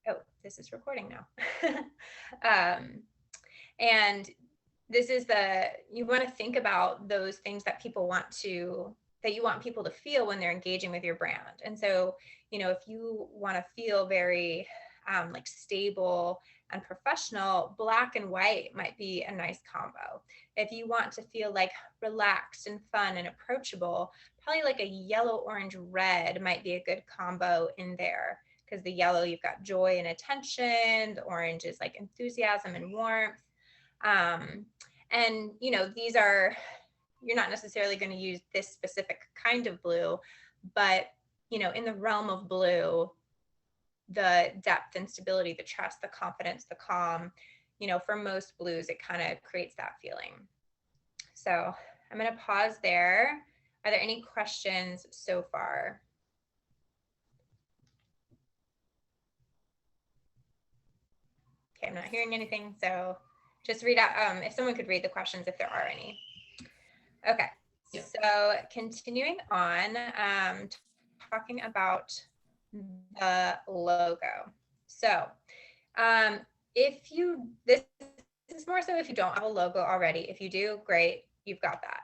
Oh, this is recording now. And this is you want to think about those things that that you want people to feel when they're engaging with your brand. And so, if you want to feel very like stable and professional, black and white might be a nice combo. If you want to feel like relaxed and fun and approachable, probably like a yellow, orange, red might be a good combo in there, because the yellow, you've got joy and attention. The orange is like enthusiasm and warmth. And you're not necessarily going to use this specific kind of blue, but in the realm of blue, the depth and stability, the trust, the confidence, the calm, for most blues, it kind of creates that feeling. So I'm going to pause there. Are there any questions so far? Okay, I'm not hearing anything, so just read out, if someone could read the questions, if there are any. Okay, yeah. So continuing on, talking about the logo. So this is more so if you don't have a logo already. If you do, great, you've got that.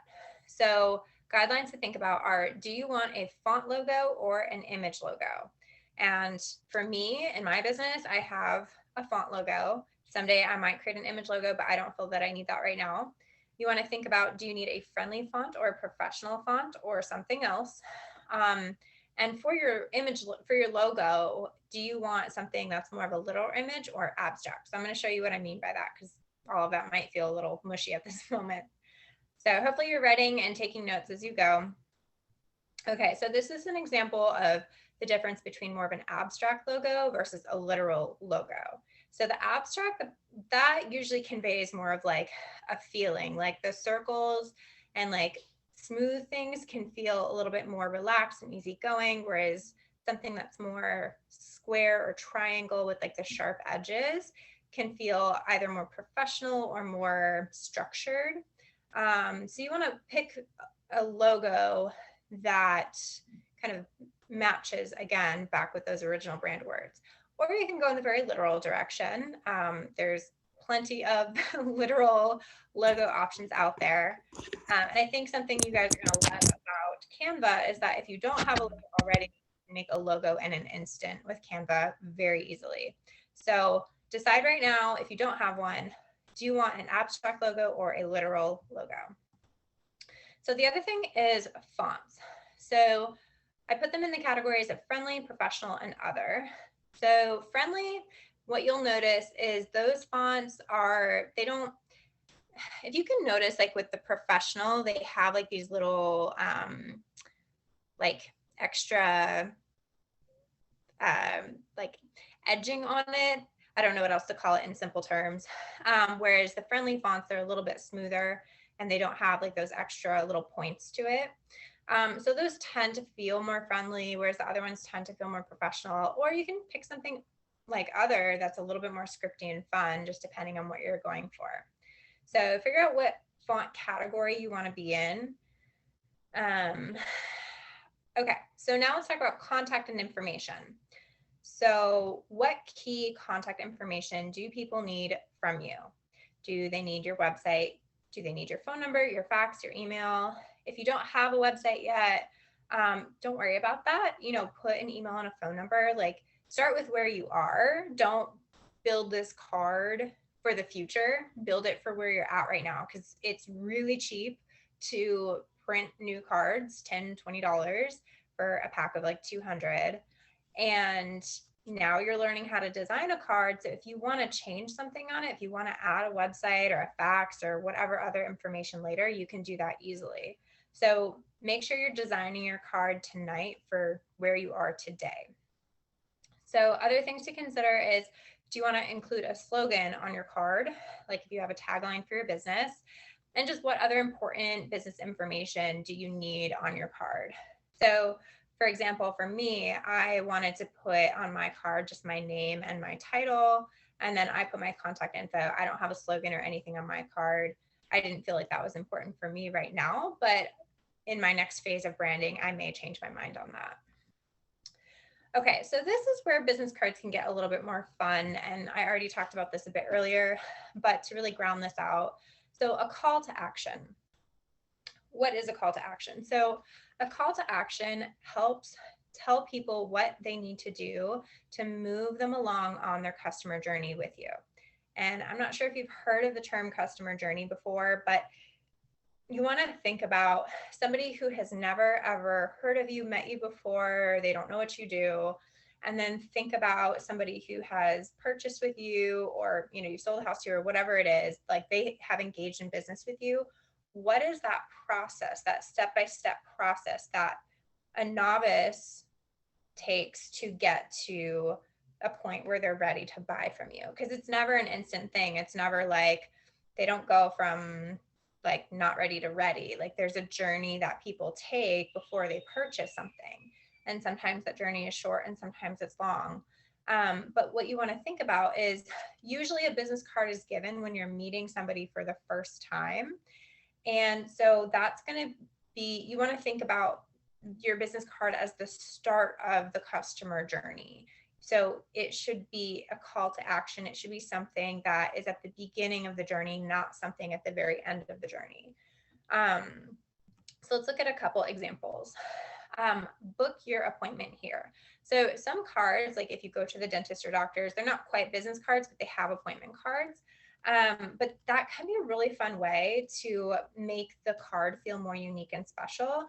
So guidelines to think about are, do you want a font logo or an image logo? And for me, in my business, I have a font logo. Someday I might create an image logo, but I don't feel that I need that right now. You want to think about, do you need a friendly font or a professional font or something else? And for your image, for your logo, do you want something that's more of a literal image or abstract? So I'm going to show you what I mean by that, because all of that might feel a little mushy at this moment. So hopefully you're writing and taking notes as you go. Okay, so this is an example of the difference between more of an abstract logo versus a literal logo. So the abstract, that usually conveys more of like a feeling, like the circles and like smooth things can feel a little bit more relaxed and easygoing, whereas something that's more square or triangle with like the sharp edges can feel either more professional or more structured. So you want to pick a logo that kind of matches, again, back with those original brand words. Or you can go in the very literal direction. There's plenty of literal logo options out there. And I think something you guys are going to love about Canva is that if you don't have a logo already, you can make a logo in an instant with Canva very easily. So decide right now, if you don't have one, do you want an abstract logo or a literal logo? So the other thing is fonts. So I put them in the categories of friendly, professional, and other. So friendly, what you'll notice is those fonts if you can notice, like with the professional, they have like these little like extra like edging on it. I don't know what else to call it in simple terms. Whereas the friendly fonts are a little bit smoother and they don't have like those extra little points to it. So those tend to feel more friendly, whereas the other ones tend to feel more professional. Or you can pick something like other that's a little bit more scripty and fun, just depending on what you're going for. So figure out what font category you want to be in. Okay, so now let's talk about contact and information. So what key contact information do people need from you? Do they need your website? Do they need your phone number, your fax, your email? If you don't have a website yet, don't worry about that. Put an email and a phone number. Like, start with where you are. Don't build this card for the future. Build it for where you're at right now, because it's really cheap to print new cards, $10, $20 for a pack of like 200. And now you're learning how to design a card. So if you want to change something on it, if you want to add a website or a fax or whatever other information later, you can do that easily. So make sure you're designing your card tonight for where you are today. So other things to consider is, do you want to include a slogan on your card? Like if you have a tagline for your business, and just what other important business information do you need on your card? So for example, for me, I wanted to put on my card just my name and my title, and then I put my contact info. I don't have a slogan or anything on my card. I didn't feel like that was important for me right now, but in my next phase of branding, I may change my mind on that. Okay, so this is where business cards can get a little bit more fun. And I already talked about this a bit earlier, but to really ground this out. So, a call to action. What is a call to action? So, a call to action helps tell people what they need to do to move them along on their customer journey with you. And I'm not sure if you've heard of the term customer journey before, but you want to think about somebody who has never ever heard of you, met you before, they don't know what you do. And then think about somebody who has purchased with you, or you sold a house to, or whatever it is, like they have engaged in business with you. What is that process, that step-by-step process that a novice takes to get to a point where they're ready to buy from you? Because it's never an instant thing. It's never like they don't go from like not ready to ready. Like there's a journey that people take before they purchase something. And sometimes that journey is short and sometimes it's long. But what you want to think about is usually a business card is given when you're meeting somebody for the first time. And so that's going to be, you want to think about your business card as the start of the customer journey. So it should be a call to action. It should be something that is at the beginning of the journey, not something at the very end of the journey. So let's look at a couple examples. Book your appointment here. So some cards, like if you go to the dentist or doctors, they're not quite business cards, but they have appointment cards. But that can be a really fun way to make the card feel more unique and special.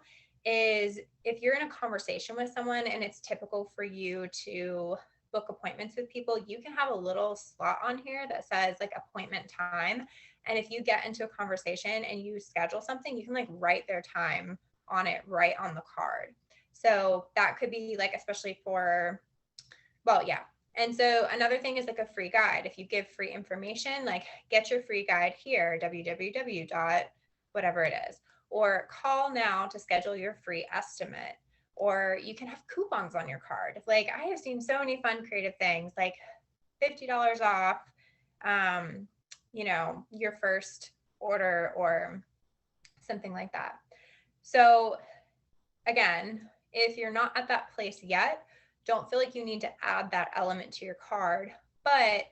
Is if you're in a conversation with someone and it's typical for you to book appointments with people, you can have a little slot on here that says like appointment time. And if you get into a conversation and you schedule something, you can like write their time on it right on the card. So that could be like, especially for, well, yeah. And so another thing is like a free guide. If you give free information, like get your free guide here, www dot whatever it is, or call now to schedule your free estimate. Or you can have coupons on your card. Like I have seen so many fun creative things, like $50 off, your first order or something like that. So again, if you're not at that place yet, don't feel like you need to add that element to your card. But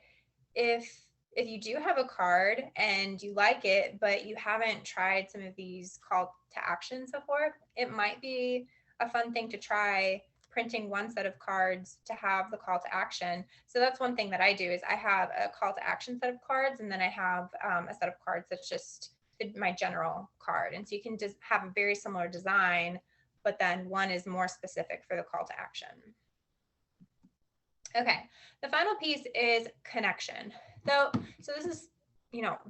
if you do have a card and you like it, but you haven't tried some of these call to actions before, it might be a fun thing to try printing one set of cards to have the call to action. So that's one thing that I do is I have a call to action set of cards, and then I have a set of cards that's just my general card. And so you can just have a very similar design, but then one is more specific for the call to action. Okay, the final piece is connection. So this is,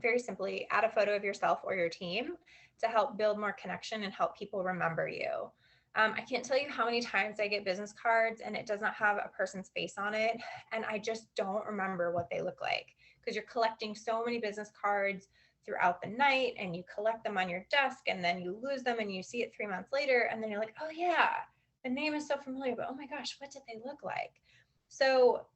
very simply add a photo of yourself or your team to help build more connection and help people remember you. I can't tell you how many times I get business cards and it does not have a person's face on it, and I just don't remember what they look like, because you're collecting so many business cards throughout the night and you collect them on your desk and then you lose them and you see it 3 months later and then you're like, oh yeah, the name is so familiar, but oh my gosh, what did they look like? So,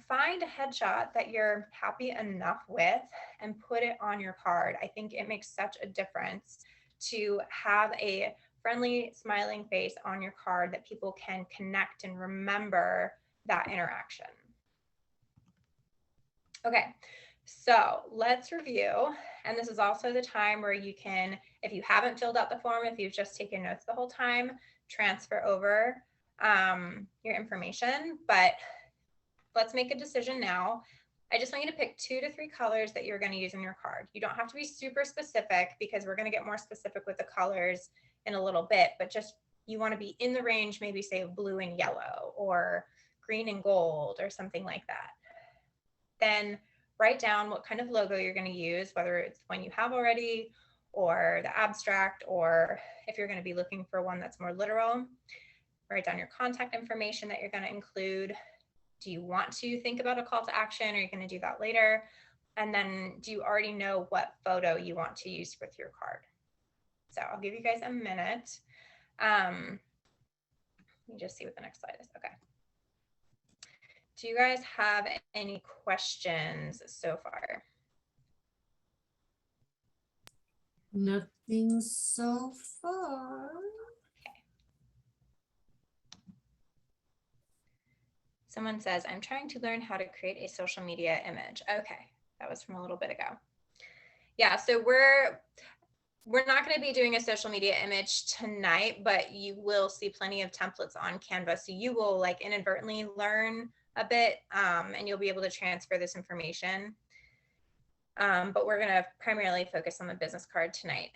find a headshot that you're happy enough with and put it on your card. I think it makes such a difference to have a friendly, smiling face on your card that people can connect and remember that interaction. Okay, so let's review. And this is also the time where you can, if you haven't filled out the form, if you've just taken notes the whole time, transfer over your information. But let's make a decision now. I just want you to pick 2 to 3 colors that you're going to use in your card. You don't have to be super specific, because we're going to get more specific with the colors in a little bit, but just you want to be in the range, maybe say blue and yellow or green and gold or something like that. Then write down what kind of logo you're going to use, whether it's one you have already or the abstract, or if you're going to be looking for one that's more literal. Write down your contact information that you're going to include. Do you want to think about a call to action, or are you going to do that later? And then do you already know what photo you want to use with your card? So I'll give you guys a minute. Let me just see what the next slide is. Okay. Do you guys have any questions so far? Nothing so far. Someone says, I'm trying to learn how to create a social media image. Okay, that was from a little bit ago. Yeah, so we're not going to be doing a social media image tonight, but you will see plenty of templates on Canva. So you will like inadvertently learn a bit, and you'll be able to transfer this information. But we're going to primarily focus on the business card tonight.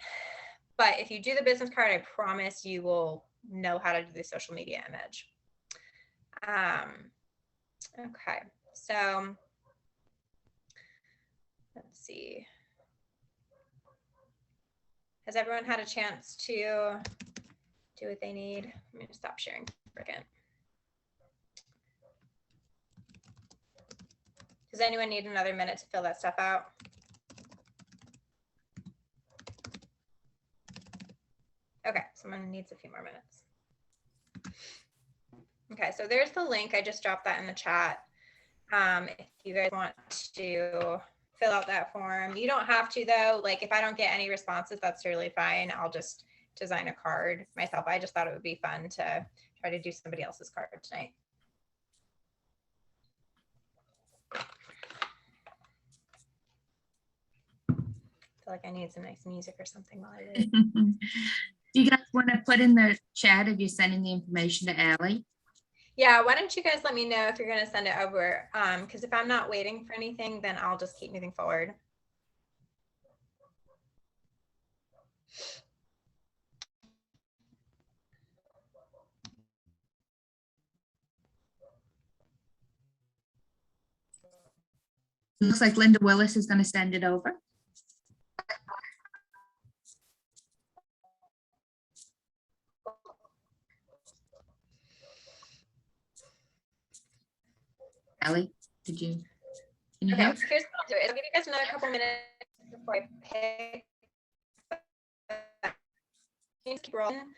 But if you do the business card, I promise you will know how to do the social media image. Okay, so let's see. Has everyone had a chance to do what they need? I'm going to stop sharing for a second. Does anyone need another minute to fill that stuff out? Okay, someone needs a few more minutes. Okay, so there's the link. I just dropped that in the chat. If you guys want to fill out that form, you don't have to though. Like if I don't get any responses, that's totally fine. I'll just design a card myself. I just thought it would be fun to try to do somebody else's card tonight. I feel like I need some nice music or something while I wait. Do you guys want to put in the chat if you're sending the information to Allie? Yeah, why don't you guys let me know if you're going to send it over? Because if I'm not waiting for anything, then I'll just keep moving forward. It looks like Linda Willis is going to send it over. Allie, can you Okay, hear? here's what I'll do. I'll give you guys another couple minutes before I pick. Keep rolling.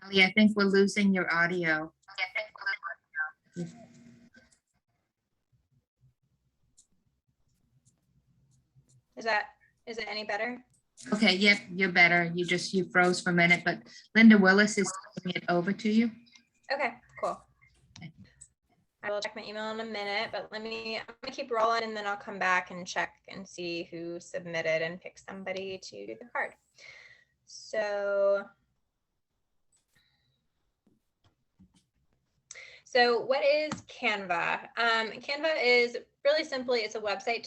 Allie, I think we're losing your audio. Is it any better? Okay, yep, you're better. You froze for a minute, but Linda Willis is sending it over to you. Okay, cool. I will check my email in a minute, but I'm gonna keep rolling and then I'll come back and check and see who submitted and pick somebody to do the card. So what is Canva? Canva is really simply, it's a website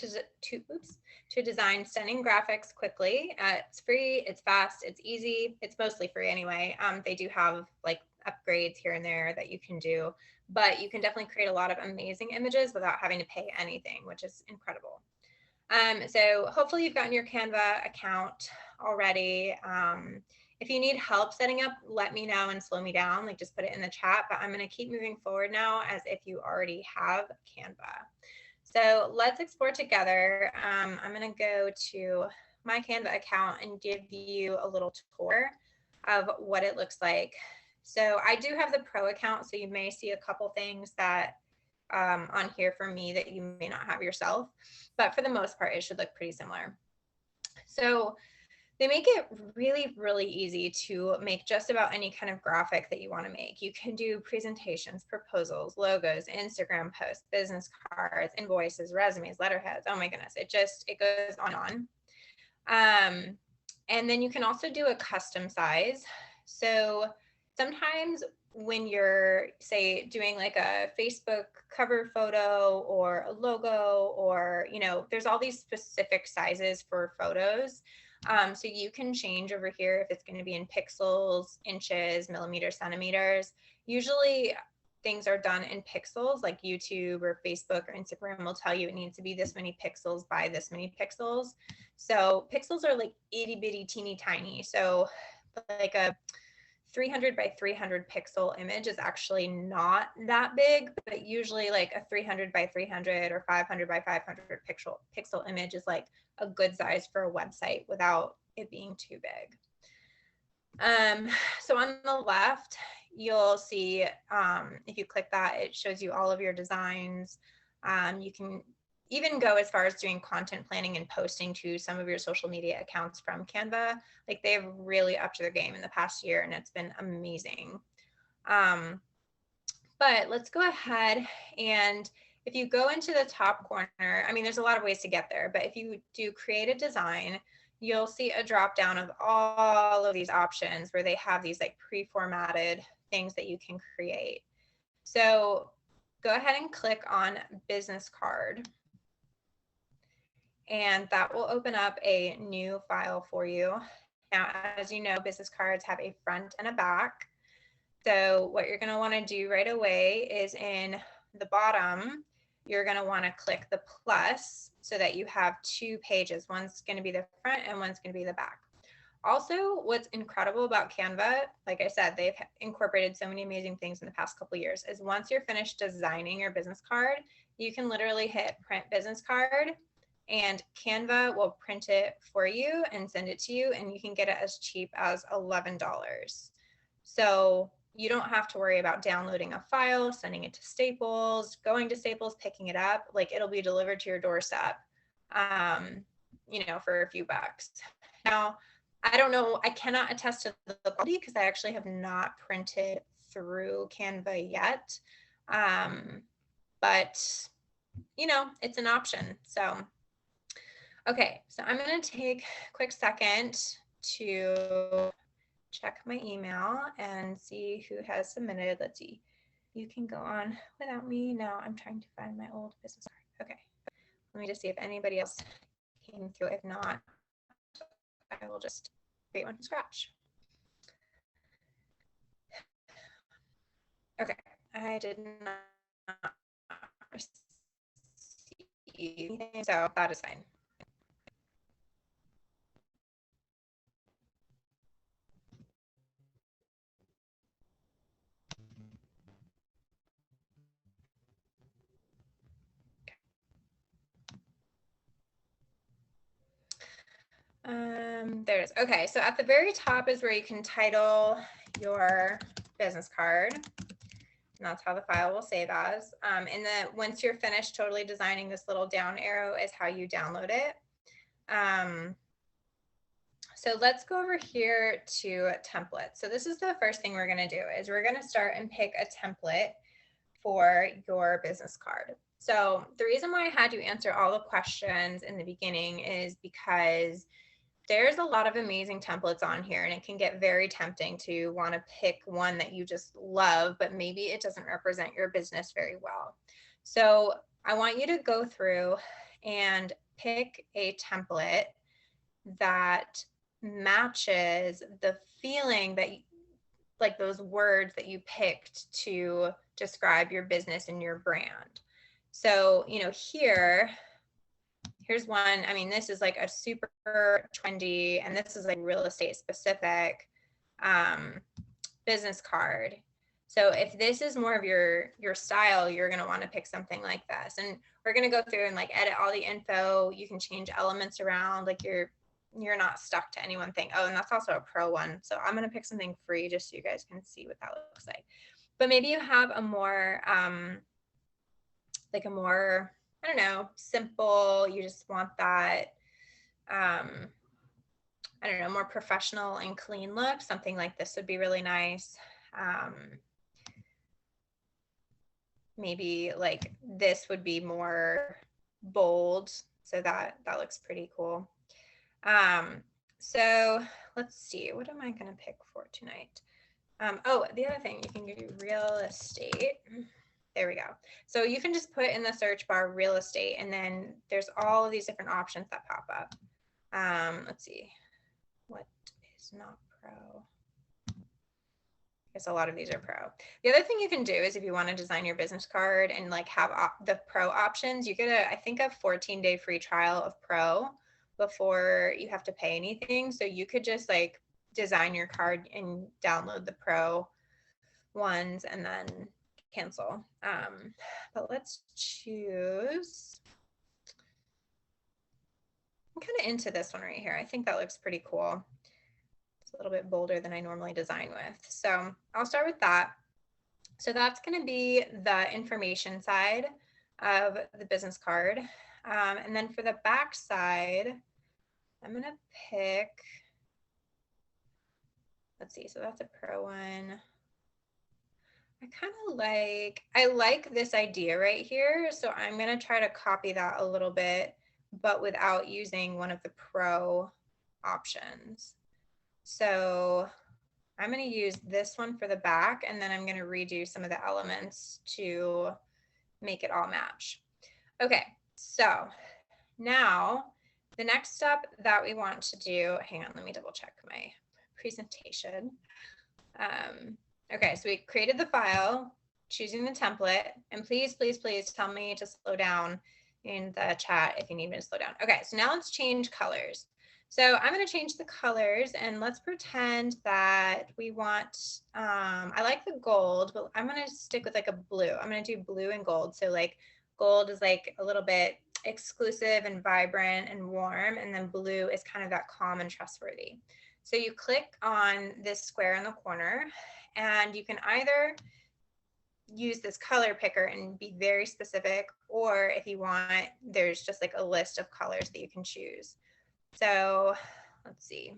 to design stunning graphics quickly. It's free, it's fast, it's easy. It's mostly free anyway. They do have like upgrades here and there that you can do, but you can definitely create a lot of amazing images without having to pay anything, which is incredible. So hopefully you've gotten your Canva account already. If you need help setting up, let me know and slow me down, like just put it in the chat, but I'm going to keep moving forward now as if you already have Canva. So let's explore together. I'm going to go to my Canva account and give you a little tour of what it looks like. So I do have the pro account, so you may see a couple things that on here for me that you may not have yourself, but for the most part, it should look pretty similar. So they make it really, really easy to make just about any kind of graphic that you want to make. You can do presentations, proposals, logos, Instagram posts, business cards, invoices, resumes, letterheads. Oh my goodness, it goes on and on. And then you can also do a custom size. So sometimes when you're, say, doing like a Facebook cover photo or a logo, or, you know, there's all these specific sizes for photos. So you can change over here if it's going to be in pixels, inches, millimeters, centimeters. Usually things are done in pixels, like YouTube or Facebook or Instagram will tell you it needs to be this many pixels by this many pixels. So pixels are like itty bitty teeny tiny. So like a 300 by 300 pixel image is actually not that big, but usually like a 300 by 300 or 500 by 500 pixel image is like a good size for a website without it being too big. So on the left, you'll see, if you click that, it shows you all of your designs. You can even go as far as doing content planning and posting to some of your social media accounts from Canva. Like they've really upped their game in the past year and it's been amazing. But let's go ahead, and if you go into the top corner, I mean, there's a lot of ways to get there, but if you do create a design, you'll see a drop down of all of these options where they have these like pre-formatted things that you can create. So go ahead and click on business card, and that will open up a new file for you. Now, as you know, business cards have a front and a back. So what you're going to want to do right away is in the bottom, you're going to want to click the plus so that you have two pages. One's going to be the front and one's going to be the back. Also, what's incredible about Canva, like I said, they've incorporated so many amazing things in the past couple of years, is once you're finished designing your business card, you can literally hit print business card and Canva will print it for you and send it to you, and you can get it as cheap as $11. So you don't have to worry about downloading a file, sending it to Staples, going to Staples, picking it up. Like, it'll be delivered to your doorstep, you know, for a few bucks. Now, I don't know, I cannot attest to the quality because I actually have not printed through Canva yet. But, you know, it's an option. So, okay, so I'm going to take a quick second to check my email and see who has submitted. Let's see. You can go on without me. Now I'm trying to find my old business card. Okay. Let me just see if anybody else came through. If not, I will just create one from scratch. Okay. I did not receive anything, so that is fine. There it is. Okay, so at the very top is where you can title your business card. And that's how the file will save as. And then once you're finished totally designing, this little down arrow is how you download it. So let's go over here to templates. So this is the first thing we're going to do is we're going to start and pick a template for your business card. So the reason why I had you answer all the questions in the beginning is because there's a lot of amazing templates on here, and it can get very tempting to want to pick one that you just love, but maybe it doesn't represent your business very well. So I want you to go through and pick a template that matches the feeling that like those words that you picked to describe your business and your brand. So, you know, here's one. I mean, this is like a super trendy, and this is like real estate specific business card. So if this is more of your style, you're going to want to pick something like this. And we're going to go through and like edit all the info. You can change elements around, like you're not stuck to any one thing. Oh, and that's also a pro one. So I'm going to pick something free just so you guys can see what that looks like. But maybe you have a more like a more, I don't know, simple, you just want that, I don't know, more professional and clean look. Something like this would be really nice. Maybe like this would be more bold. So that looks pretty cool. So let's see, what am I going to pick for tonight? Oh, the other thing, you can do real estate. There we go. So you can just put in the search bar real estate, and then there's all of these different options that pop up. Let's see, what is not pro? I guess a lot of these are pro. The other thing you can do is if you want to design your business card and like have the pro options, you get I think a 14-day free trial of pro before you have to pay anything. So you could just like design your card and download the pro ones and then cancel. But let's choose. I'm kind of into this one right here. I think that looks pretty cool. It's a little bit bolder than I normally design with. So I'll start with that. So that's going to be the information side of the business card. And then for the back side, I'm going to pick, let's see, so that's a pro one. I like this idea right here. So I'm going to try to copy that a little bit, but without using one of the pro options. So I'm going to use this one for the back, and then I'm going to redo some of the elements to make it all match. Okay, so now the next step that we want to do, hang on, let me double check my presentation. Okay, so we created the file, choosing the template, and please, please, please tell me to slow down in the chat if you need me to slow down. Okay, so now let's change colors. So I'm going to change the colors, and let's pretend that we want, I like the gold, but I'm going to stick with like a blue. I'm going to do blue and gold. So like gold is like a little bit exclusive and vibrant and warm, and then blue is kind of that calm and trustworthy. So you click on this square in the corner, and you can either use this color picker and be very specific, or if you want, there's just like a list of colors that you can choose. So let's see.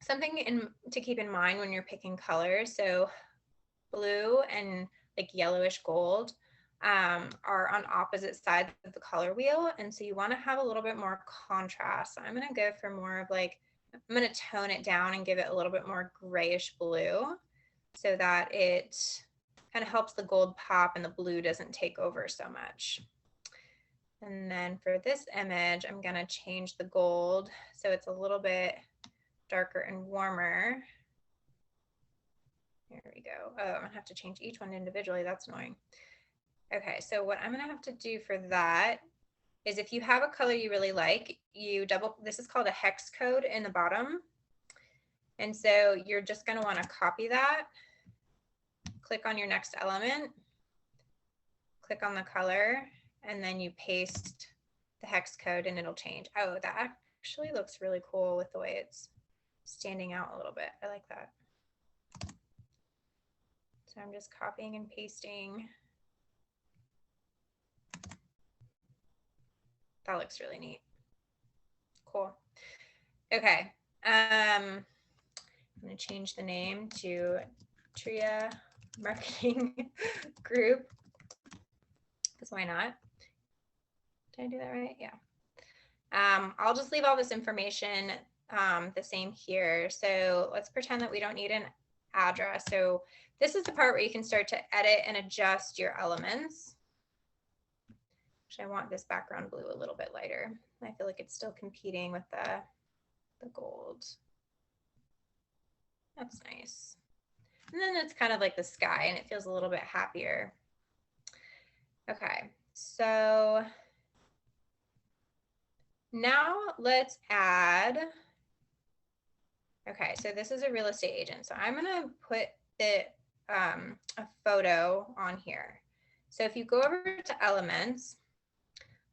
Something to keep in mind when you're picking colors. So blue and like yellowish gold are on opposite sides of the color wheel. And so you want to have a little bit more contrast. So I'm going to go for more of like, I'm going to tone it down and give it a little bit more grayish blue so that it kind of helps the gold pop and the blue doesn't take over so much. And then for this image, I'm going to change the gold so it's a little bit darker and warmer. There we go. Oh, I'm going to have to change each one individually. That's annoying. Okay, so what I'm going to have to do for that is if you have a color you really like, this is called a hex code in the bottom. And so you're just going to want to copy that, click on your next element, click on the color, and then you paste the hex code and it'll change. Oh, that actually looks really cool with the way it's standing out a little bit. I like that. So I'm just copying and pasting. That looks really neat. Cool. Okay. I'm going to change the name to Tria Marketing Group, because why not? Did I do that right? Yeah. I'll just leave all this information the same here. So let's pretend that we don't need an address. So this is the part where you can start to edit and adjust your elements. Actually, I want this background blue a little bit lighter. I feel like it's still competing with the gold. That's nice. And then it's kind of like the sky and it feels a little bit happier. Okay, so now let's add, okay, so this is a real estate agent. So I'm gonna put a photo on here. So if you go over to elements,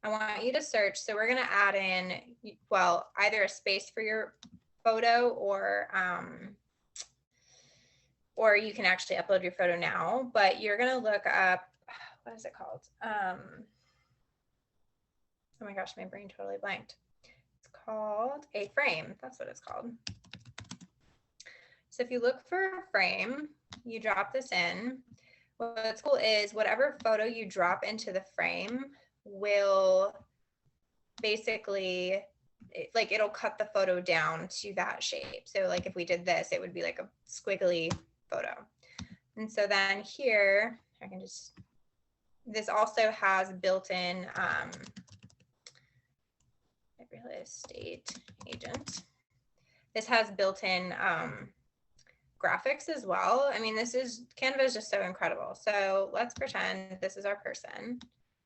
I want you to search. So we're gonna add in, well, either a space for your photo or you can actually upload your photo now, but you're gonna look up, what is it called? Oh my gosh, my brain totally blanked. It's called a frame. That's what it's called. So if you look for a frame, you drop this in. What's cool is whatever photo you drop into the frame will basically, like it'll cut the photo down to that shape. So like if we did this, it would be like a squiggly photo. And so then here, I can just, this also has built-in real estate agent. This has built-in graphics as well. I mean, Canva is just so incredible. So let's pretend this is our person.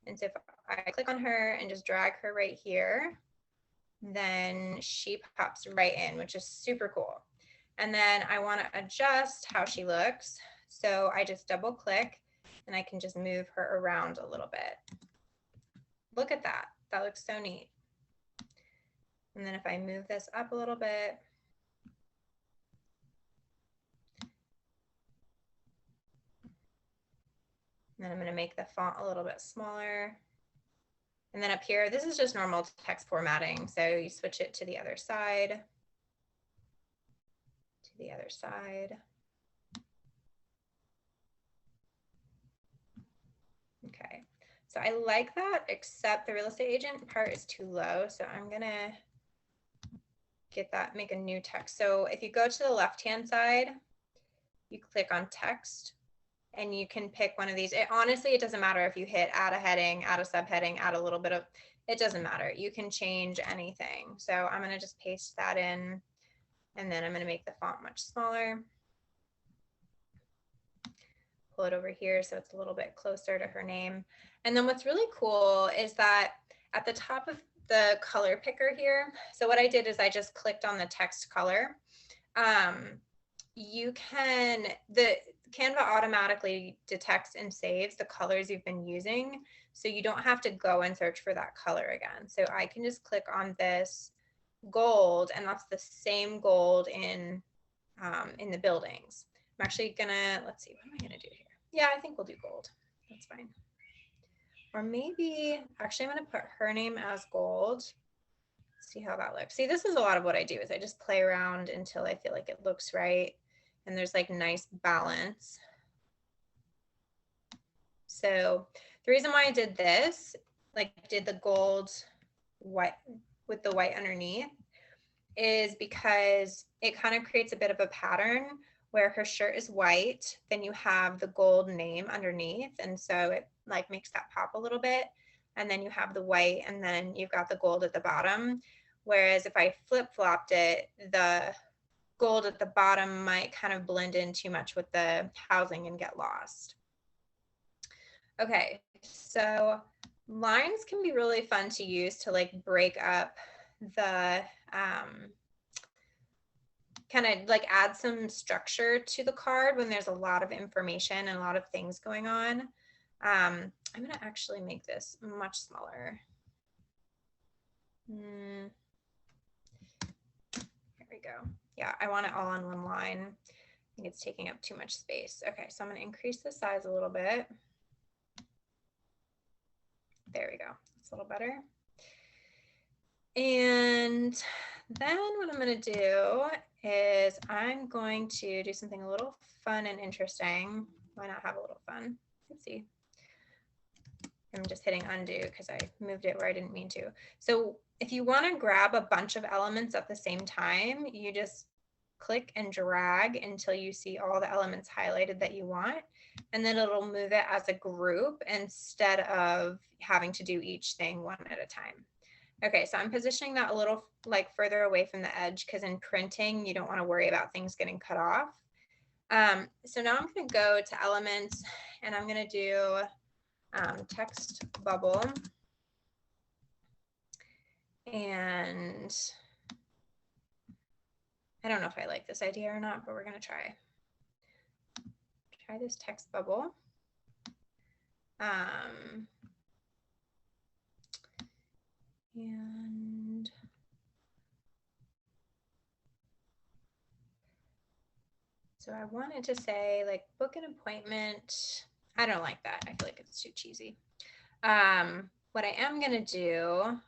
And so if I click on her and just drag her right here, then she pops right in, which is super cool. And then I want to adjust how she looks. So I just double click and I can just move her around a little bit. Look at that. That looks so neat. And then if I move this up a little bit, and then I'm going to make the font a little bit smaller. And then up here, this is just normal text formatting. So you switch it to the other side, So I like that, except the real estate agent part is too low. So I'm gonna get that, make a new text. So if you go to the left-hand side, you click on text and you can pick one of these. Honestly, it doesn't matter if you hit add a heading, add a subheading, add a little bit of, it doesn't matter. You can change anything. So I'm gonna just paste that in, and then I'm gonna make the font much smaller. Pull it over here so it's a little bit closer to her name. And then what's really cool is that at the top of the color picker here, so what I did is I just clicked on the text color. You can, the Canva automatically detects and saves the colors you've been using, so you don't have to go and search for that color again. So I can just click on this gold, and that's the same gold in the buildings. I'm actually gonna, let's see, what am I gonna do here? Yeah, I think we'll do gold. That's fine. Or maybe, actually, I'm gonna put her name as gold. See how that looks. See, this is a lot of what I do is I just play around until I feel like it looks right and there's like nice balance. So the reason why I did this, like did the gold white with the white underneath, is because it kind of creates a bit of a pattern where her shirt is white, then you have the gold name underneath, and so it like makes that pop a little bit, and then you have the white, and then you've got the gold at the bottom. Whereas if I flip-flopped it, the gold at the bottom might kind of blend in too much with the housing and get lost. Okay, so lines can be really fun to use to like break up the kind of like add some structure to the card when there's a lot of information and a lot of things going on. I'm gonna actually make this much smaller. Here we go. Yeah, I want it all on one line. I think it's taking up too much space. Okay, so I'm gonna increase the size a little bit. There we go, it's a little better. And then what I'm gonna do is I'm going to do something a little fun and interesting. Why not have a little fun? Let's see. I'm just hitting undo because I moved it where I didn't mean to. So if you want to grab a bunch of elements at the same time, you just click and drag until you see all the elements highlighted that you want, and then it'll move it as a group instead of having to do each thing one at a time. Okay, so I'm positioning that a little like further away from the edge because in printing, you don't want to worry about things getting cut off. So now I'm going to go to elements and I'm going to do text bubble. And I don't know if I like this idea or not, but we're going to try this text bubble. And so I wanted to say like book an appointment. I don't like that. I feel like it's too cheesy. What I am going to do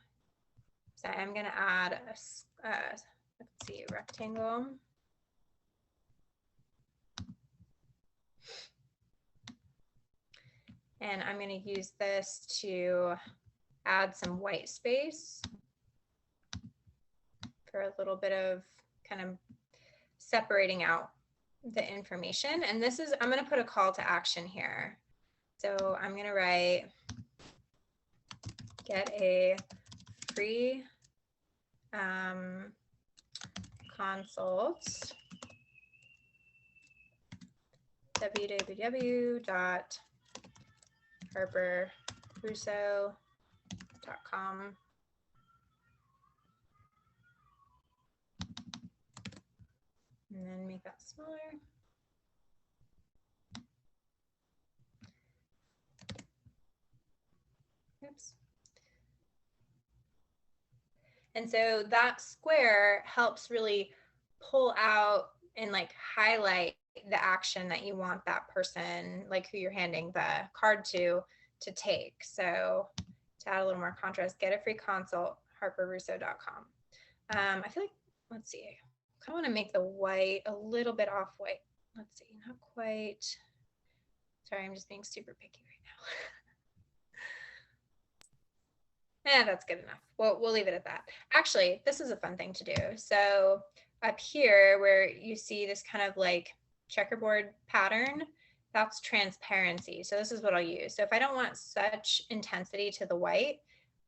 is I am going to add a, let's see, a rectangle. And I'm going to use this to add some white space for a little bit of kind of separating out the information. And this is, I'm going to put a call to action here. So I'm going to write, get a free consult, www.harperrusso.com. And then make that smaller. Oops. And so that square helps really pull out and like highlight the action that you want that person, like who you're handing the card to take. So to add a little more contrast, get a free consult, harperrusso.com. I feel like, let's see, I kind of want to make the white a little bit off white. Let's see, not quite. Sorry, I'm just being super picky right That's good enough. We'll leave it at that. Actually, this is a fun thing to do. So up here where you see this kind of like checkerboard pattern, that's transparency. So this is what I'll use. So if I don't want such intensity to the white,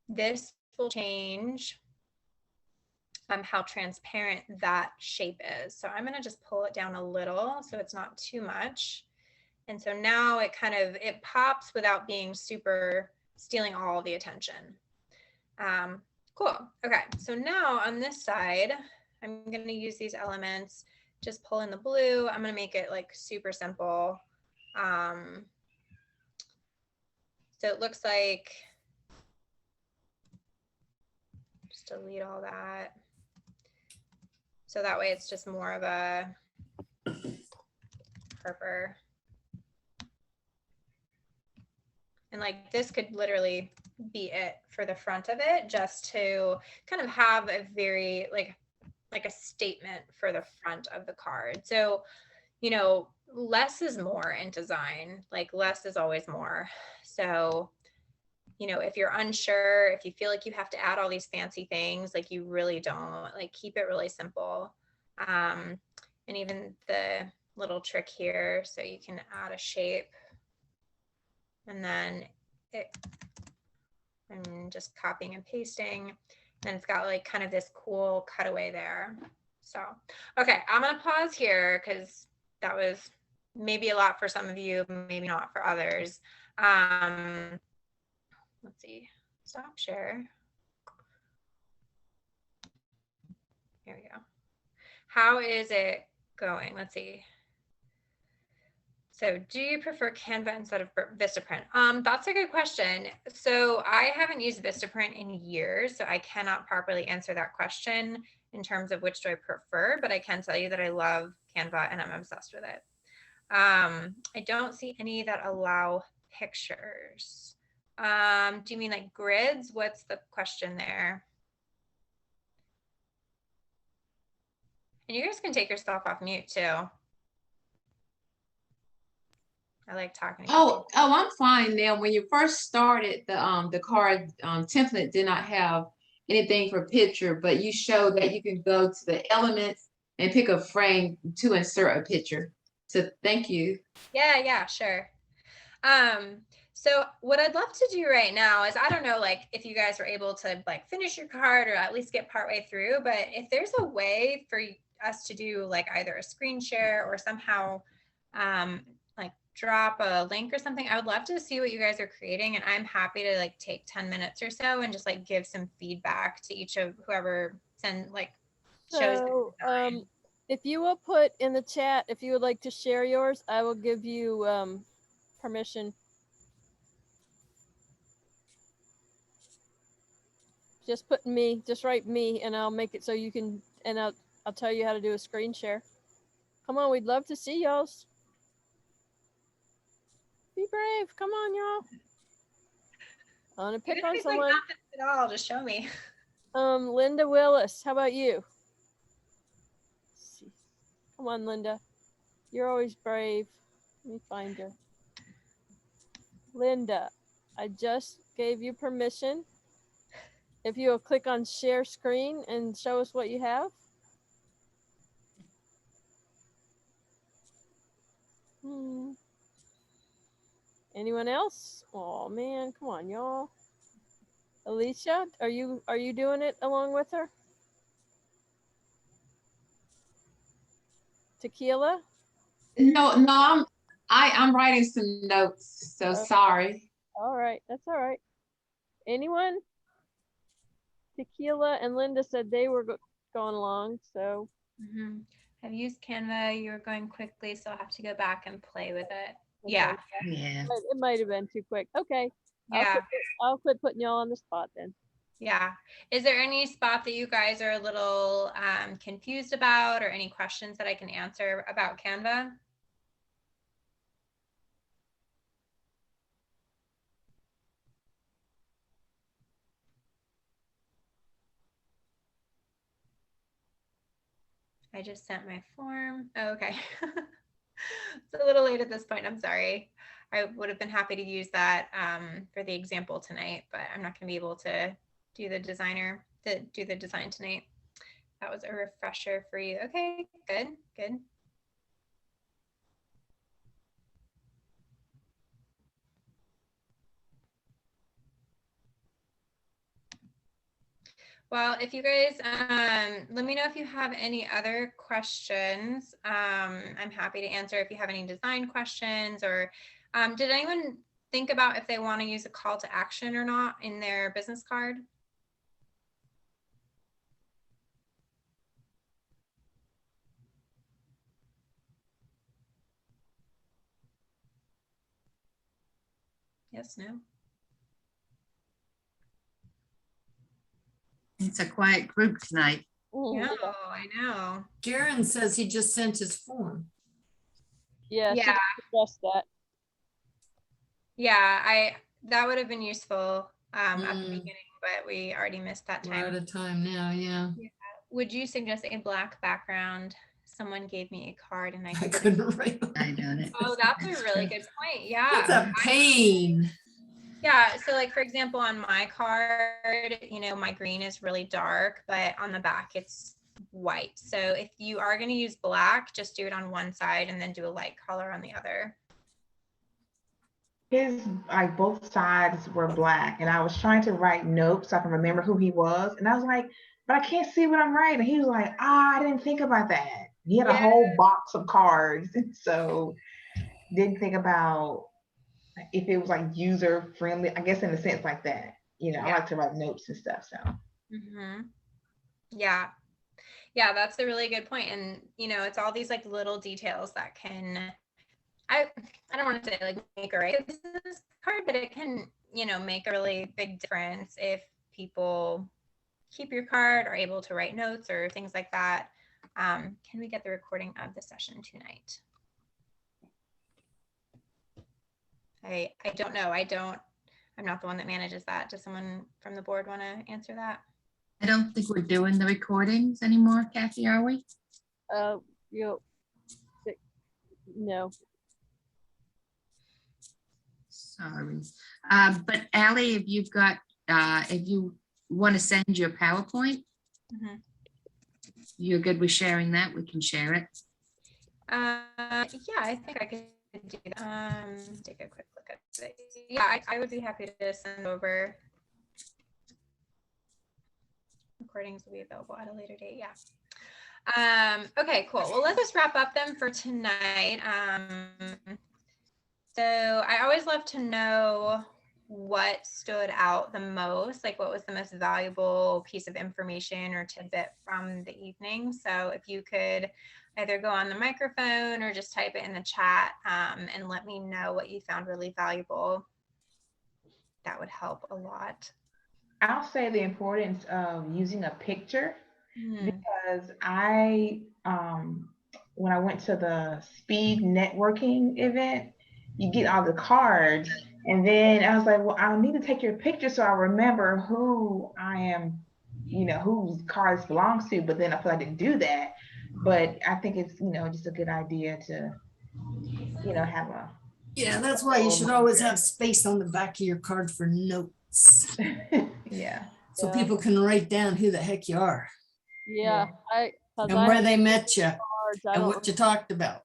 this will change how transparent that shape is. So I'm gonna just pull it down a little so it's not too much. And so now it it pops without being super stealing all the attention. Cool. Okay, so now on this side, I'm going to use these elements, just pull in the blue. I'm going to make it like super simple. So it looks like, just delete all that. So that way it's just more of a Harper. And like this could literally be it for the front of it, just to kind of have a very like a statement for the front of the card. So, you know, less is more in design, like less is always more. So, you know, if you're unsure, if you feel like you have to add all these fancy things, like you really don't, like keep it really simple. And even the little trick here, so you can add a shape and then I'm just copying and pasting, and it's got like kind of this cool cutaway there. So, okay, I'm gonna pause here because that was maybe a lot for some of you, maybe not for others. Let's see, stop share. Here we go. How is it going? Let's see. So do you prefer Canva instead of Vistaprint? That's a good question. So I haven't used Vistaprint in years, so I cannot properly answer that question in terms of which do I prefer, but I can tell you that I love Canva and I'm obsessed with it. I don't see any that allow pictures. Do you mean like grids? What's the question there? And you guys can take yourself off mute too. I like talking. Oh, I'm fine now. When you first started, the card template did not have anything for picture, but you showed that you can go to the elements and pick a frame to insert a picture. So thank you. Yeah, sure. So what I'd love to do right now is, I don't know, like if you guys were able to like finish your card or at least get partway through, but if there's a way for us to do like either a screen share or somehow like drop a link or something, I would love to see what you guys are creating. And I'm happy to like take 10 minutes or so and just like give some feedback to each of whoever shows. So, if you will put in the chat, if you would like to share yours, I will give you permission. Just put me, just write me, and I'll make it so you can, and I'll tell you how to do a screen share. Come on, we'd love to see y'all's. Be brave. Come on, y'all. I want to pick on someone. Like at all, just show me. Linda Willis, how about you? Come on, Linda. You're always brave. Let me find her. Linda, I just gave you permission. If you will click on share screen and show us what you have. Anyone else? Oh man, come on, y'all. Alicia, are you doing it along with her? Tequila? No, I'm writing some notes, so sorry. All right, that's all right. Anyone? Tequila and Linda said they were going along, so. I've used Canva. You were going quickly, so I'll have to go back and play with it. Okay. Yeah. It might have been too quick. Okay. Yeah. I'll quit putting y'all on the spot then. Yeah. Is there any spot that you guys are a little confused about, or any questions that I can answer about Canva? I just sent my form. Oh, okay. It's a little late at this point. I'm sorry. I would have been happy to use that for the example tonight, but I'm not going to be able to do the design tonight. That was a refresher for you. Okay, good, good. Well, if you guys, let me know if you have any other questions. I'm happy to answer if you have any design questions, or did anyone think about if they want to use a call to action or not in their business card? Yes, no? It's a quiet group tonight. Yeah, I know. Jaron says he just sent his form. Yeah, she Yeah. discussed that. Yeah, that would have been useful at the Mm. beginning, but we already missed that We're out time. of time now, yeah. Would you suggest a black background? Someone gave me a card and I I couldn't. couldn't write. I done it. Oh, that's a really true. good point. That's Yeah. a pain. Yeah. So like, for example, on my card, my green is really dark, but on the back it's white. So if you are going to use black, just do it on one side and then do a light color on the other. His, like, both sides were black, and I was trying to write notes so I can remember who he was, and I was like, but I can't see what I'm writing. He was like, I didn't think about that. He had a whole box of cards, and so didn't think about if it was like user friendly, I guess, in a sense like that. I like to write notes and stuff, so. Mm-hmm. Yeah. Yeah, that's a really good point. And, it's all these like little details that can, I don't want to say like make or break this card, but it can, make a really big difference if people keep your card, are able to write notes or things like that. Can we get the recording of the session tonight? I don't know. I'm not the one that manages that. Does someone from the board want to answer that? I don't think we're doing the recordings anymore, Kathy, are we? No. Sorry. But Ally, if you want to send your PowerPoint, Mhm. you're good with sharing that, we can share it. Yeah, I think I could do that. Take a quick look at it. Yeah, I would be happy to send over. Recordings will be available at a later date. Yeah. Okay, cool. Well, let's just wrap up then for tonight. So I always love to know what stood out the most, like what was the most valuable piece of information or tidbit from the evening. So if you could either go on the microphone or just type it in the chat and let me know what you found really valuable, that would help a lot. I'll say the importance of using a picture, Hmm. because when I went to the speed networking event, you get all the cards, and then I was like, well, I'll need to take your picture so I remember who I am, whose cards belongs to, but then I feel I didn't do that. But I think it's, just a good idea to, have a. Yeah, that's why you should always have space on the back of your card for notes. Yeah. So Yeah. people can write down who the heck you are Yeah. and where they met you cards. I and don't what you talked about.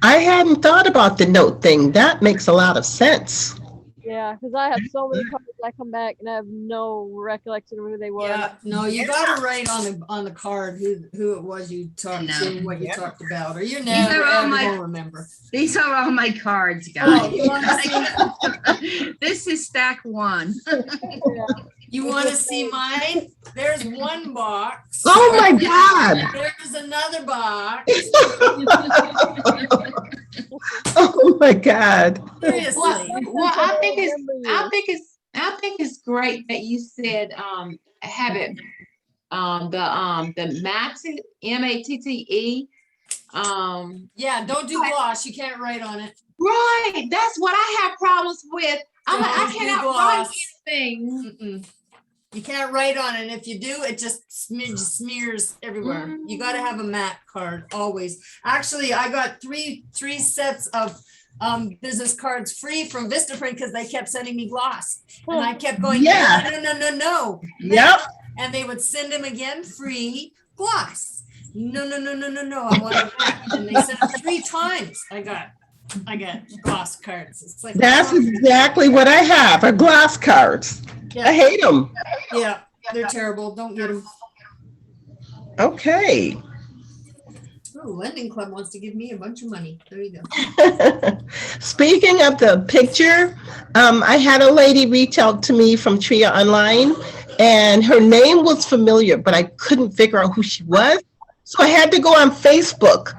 I hadn't thought about the note thing. That makes a lot of sense. Yeah, because I have so many cards. I come back and I have no recollection of who they were. Yeah, no, you gotta write on the card who it was you talked to and what you Yeah. talked about, or you're are never all ever my- gonna remember. These are all my cards, Oh, guys. you wanna see- This is stack one. You wanna see mine? There's one box. Oh my God. There's another box. Oh my God. Seriously. Well, I think Remember you. it's great that you said have it the Matte MATTE. Yeah, don't do gloss. You can't write on it. Right, that's what I have problems with. I'm like, I Don't do cannot write gloss. anything. Mm-mm. You can't write on it. If you do, it just smears everywhere. You got to have a matte card always. Actually, I got three sets of business cards free from Vistaprint because they kept sending me gloss. And I kept going, Yeah. no. Yep. And they would send him again free gloss. No. I want it back. And they sent it 3 times. I got gloss cards. It's like, That's exactly what I have, are gloss cards. I yeah, hate them. yeah, they're terrible. Don't get them. Okay. Oh, Lending Club wants to give me a bunch of money. There you go. Speaking of the picture, I had a lady reach out to me from Tria Online, and her name was familiar, but I couldn't figure out who she was. So I had to go on Facebook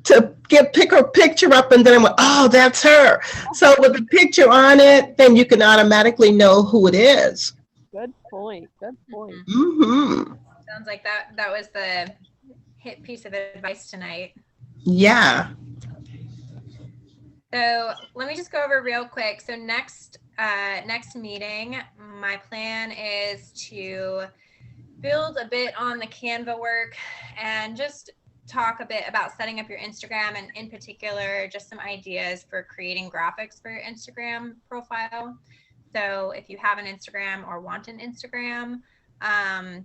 to pick her picture up, and then I went, oh, that's her. So with the picture on it, then you can automatically know who it is. Good point. Good point. Mm-hmm. Sounds like that was the hit piece of advice tonight. Yeah. So let me just go over real quick. So next meeting, my plan is to build a bit on the Canva work and just talk a bit about setting up your Instagram, and in particular, just some ideas for creating graphics for your Instagram profile. So if you have an Instagram or want an Instagram,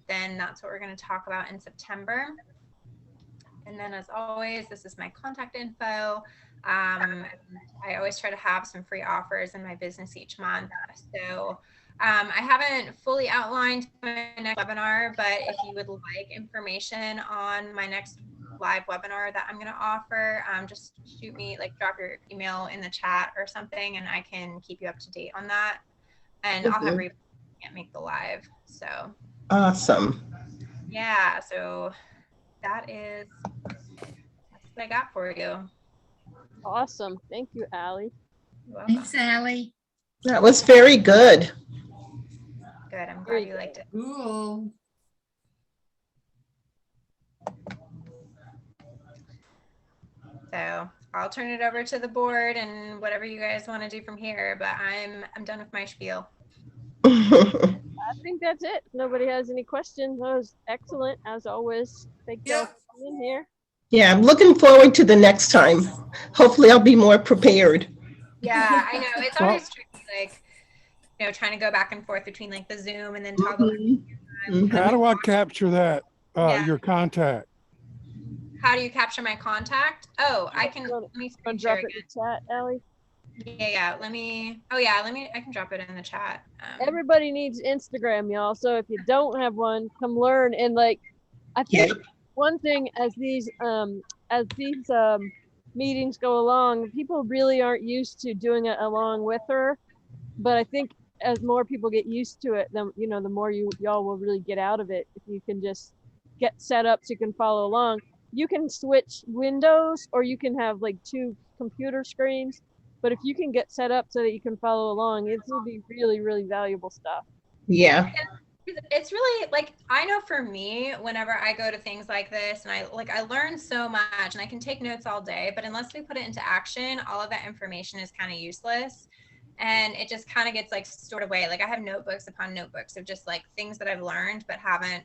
then that's what we're going to talk about in September. And then as always, this is my contact info. I always try to have some free offers in my business each month. So I haven't fully outlined my next webinar, but if you would like information on my next live webinar that I'm going to offer, just shoot me, drop your email in the chat or something, and I can keep you up to date on that. And I'll have replays, can't make the live. So Awesome. yeah, so that's what I got for you. Awesome. Thank you, Allie. You're welcome. Thanks, Allie. That was very good. Good. I'm glad you liked it. Cool. So I'll turn it over to the board and whatever you guys want to do from here, but I'm done with my spiel. I think that's it. If nobody has any questions, that was excellent as always. Thank you all for being here. Yeah, I'm looking forward to the next time. Hopefully I'll be more prepared. Yeah, I know. It's always tricky, trying to go back and forth between the Zoom and then toggle. Mhm. How do I capture that, Yeah. your contact? How do you capture my contact? Oh, I can, let me I'll screen drop share it again. in the chat, Allie. Yeah, I can drop it in the chat. Everybody needs Instagram, y'all. So if you don't have one, come learn. And I think one thing as these meetings go along, people really aren't used to doing it along with her. But I think as more people get used to it, then the more y'all will really get out of it. If you can just get set up so you can follow along. You can switch windows, or you can have 2 computer screens. But if you can get set up so that you can follow along, it will be really, really valuable stuff. Yeah. It's really I know for me, whenever I go to things like this, and I learn so much, and I can take notes all day, but unless we put it into action, all of that information is kind of useless, and it just kind of gets stored away. I have notebooks upon notebooks of just things that I've learned but haven't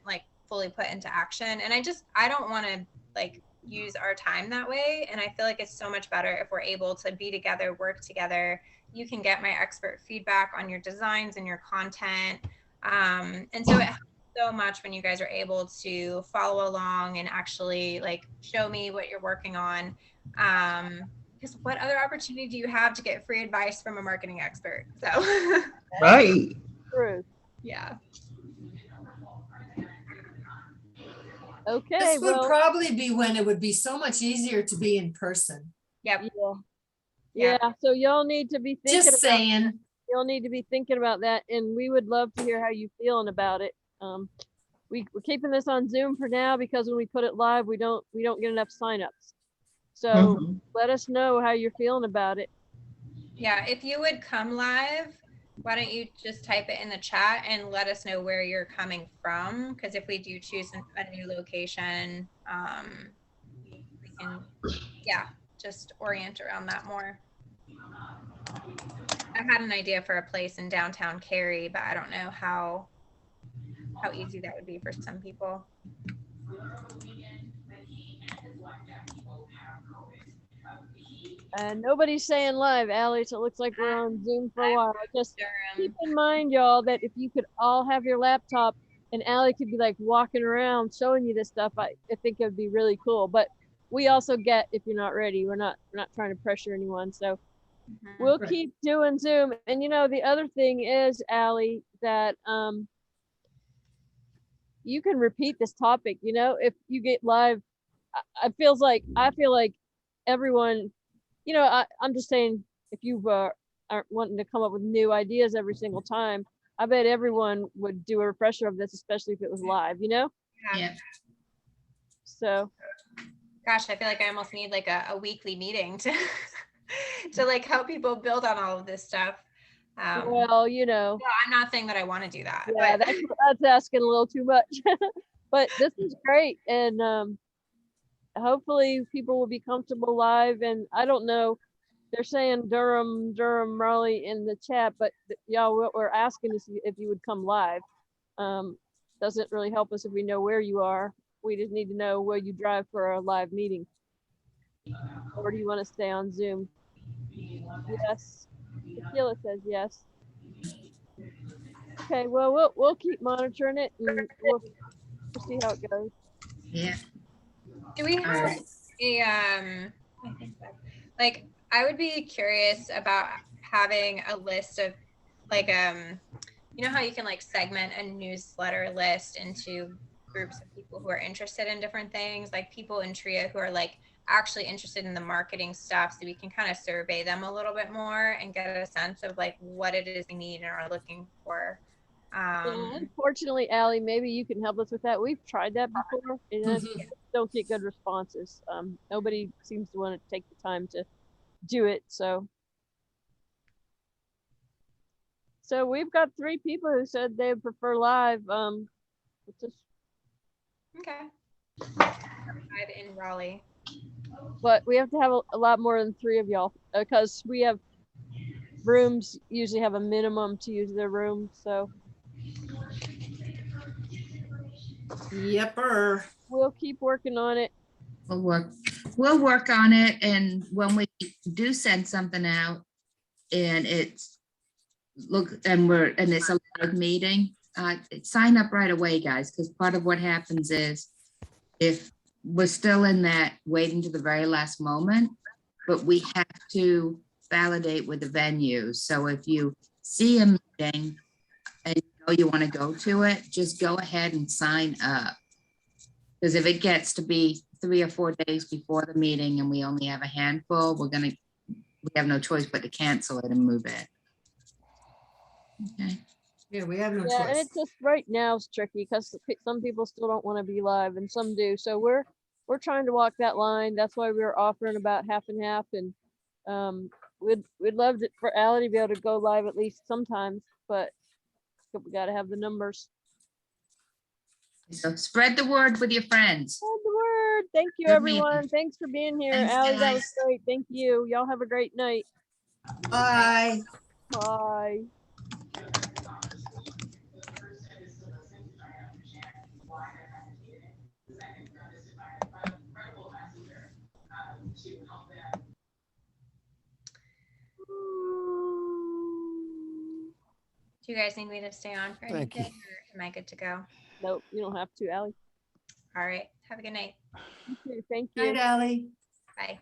fully put into action, and I don't want to use our time that way. And I feel like it's so much better if we're able to be together, work together. You can get my expert feedback on your designs and your content. And so it helps so much when you guys are able to follow along and actually show me what you're working on. Because what other opportunity do you have to get free advice from a marketing expert? So Right. True. yeah. Okay. This would Well, probably be when it would be so much easier to be in person. Yep. yeah. So y'all need to be thinking Just about saying. You'll need to be thinking about that, and we would love to hear how you feeling about it. We're keeping this on Zoom for now because when we put it live, we don't get enough signups. So Mhm. let us know how you're feeling about it. Yeah. If you would come live, why don't you just type it in the chat and let us know where you're coming from? Because if we do choose a new location, we can, just orient around that more. I had an idea for a place in downtown Cary, but I don't know how easy that would be for some people. And nobody's saying live, Ally, so it looks like we're on Zoom for a I'm while. Just Durham. keep in mind, y'all, that if you could all have your laptop and Ally could be like walking around showing you this stuff, I think it would be really cool. But we also get if you're not ready. We're not trying to pressure anyone. So Mhm. we'll Right. keep doing Zoom. And you know, the other thing is, Ally, that you can repeat this topic, you know, if you get live. I feel like everyone, you know, I'm just saying, if you aren't wanting to come up with new ideas every single time, I bet everyone would do a refresher of this, especially if it was live, you know? Yeah. Yeah. So, Gosh, I feel like I almost need like a weekly meeting to to like help people build on all of this stuff. well, you know, No, I'm not saying that I want to do that, yeah, but that's asking a little too much. But this is great. And hopefully people will be comfortable live. And I don't know, they're saying Durham, Raleigh in the chat, but y'all, what we're asking is if you would come live. Doesn't really help us if we know where you are. We just need to know where you drive for a live meeting. Or do you want to stay on Zoom? Yes. Tequila says yes. Okay, well, we'll keep monitoring it and we'll see how it goes. Yeah. do we All have right. a I think so. Like I would be curious about having a list of like you know how you can like segment a newsletter list into groups of people who are interested in different things, like people in TRIA who are like actually interested in the marketing stuff, so we can kind of survey them a little bit more and get a sense of like what it is they need and are looking for. Yeah, unfortunately, Allie, maybe you can help us with that. We've tried that before and I don't get good responses. Nobody seems to want to take the time to do it. So we've got 3 people who said they prefer live. It's just, Okay. Live in Raleigh. but we have to have a lot more than 3 of y'all because we have rooms usually have a minimum to use their room. So Yepper. we'll keep working on it. We'll work on it, and when we do send something out and it's it's a live meeting, sign up right away, guys, because part of what happens is if we're still in that waiting to the very last moment, but we have to validate with the venues. So if you see a meeting and you know you want to go to it, just go ahead and sign up. Because if it gets to be 3 or 4 days before the meeting and we only have a handful, we have no choice but to cancel it and move it. Okay. Yeah, we have no Yeah, and choice. it's just right now it's tricky because some people still don't want to be live and some do. So we're trying to walk that line. That's why we're offering about half and half. And we'd love for Allie to be able to go live at least sometimes, but we got to have the numbers. So spread the word with your friends. Spread the word. Thank you, Good meeting. everyone. Thanks for being here. Thanks, Allie, that was guys. great. Thank you. Y'all have a great night. Bye. Bye. Do you guys need me to stay on for Thank anything, or am I good to go? Nope, you don't have to, Allie. All right. Have a good night. You too. Thank Night, you. Allie. Bye.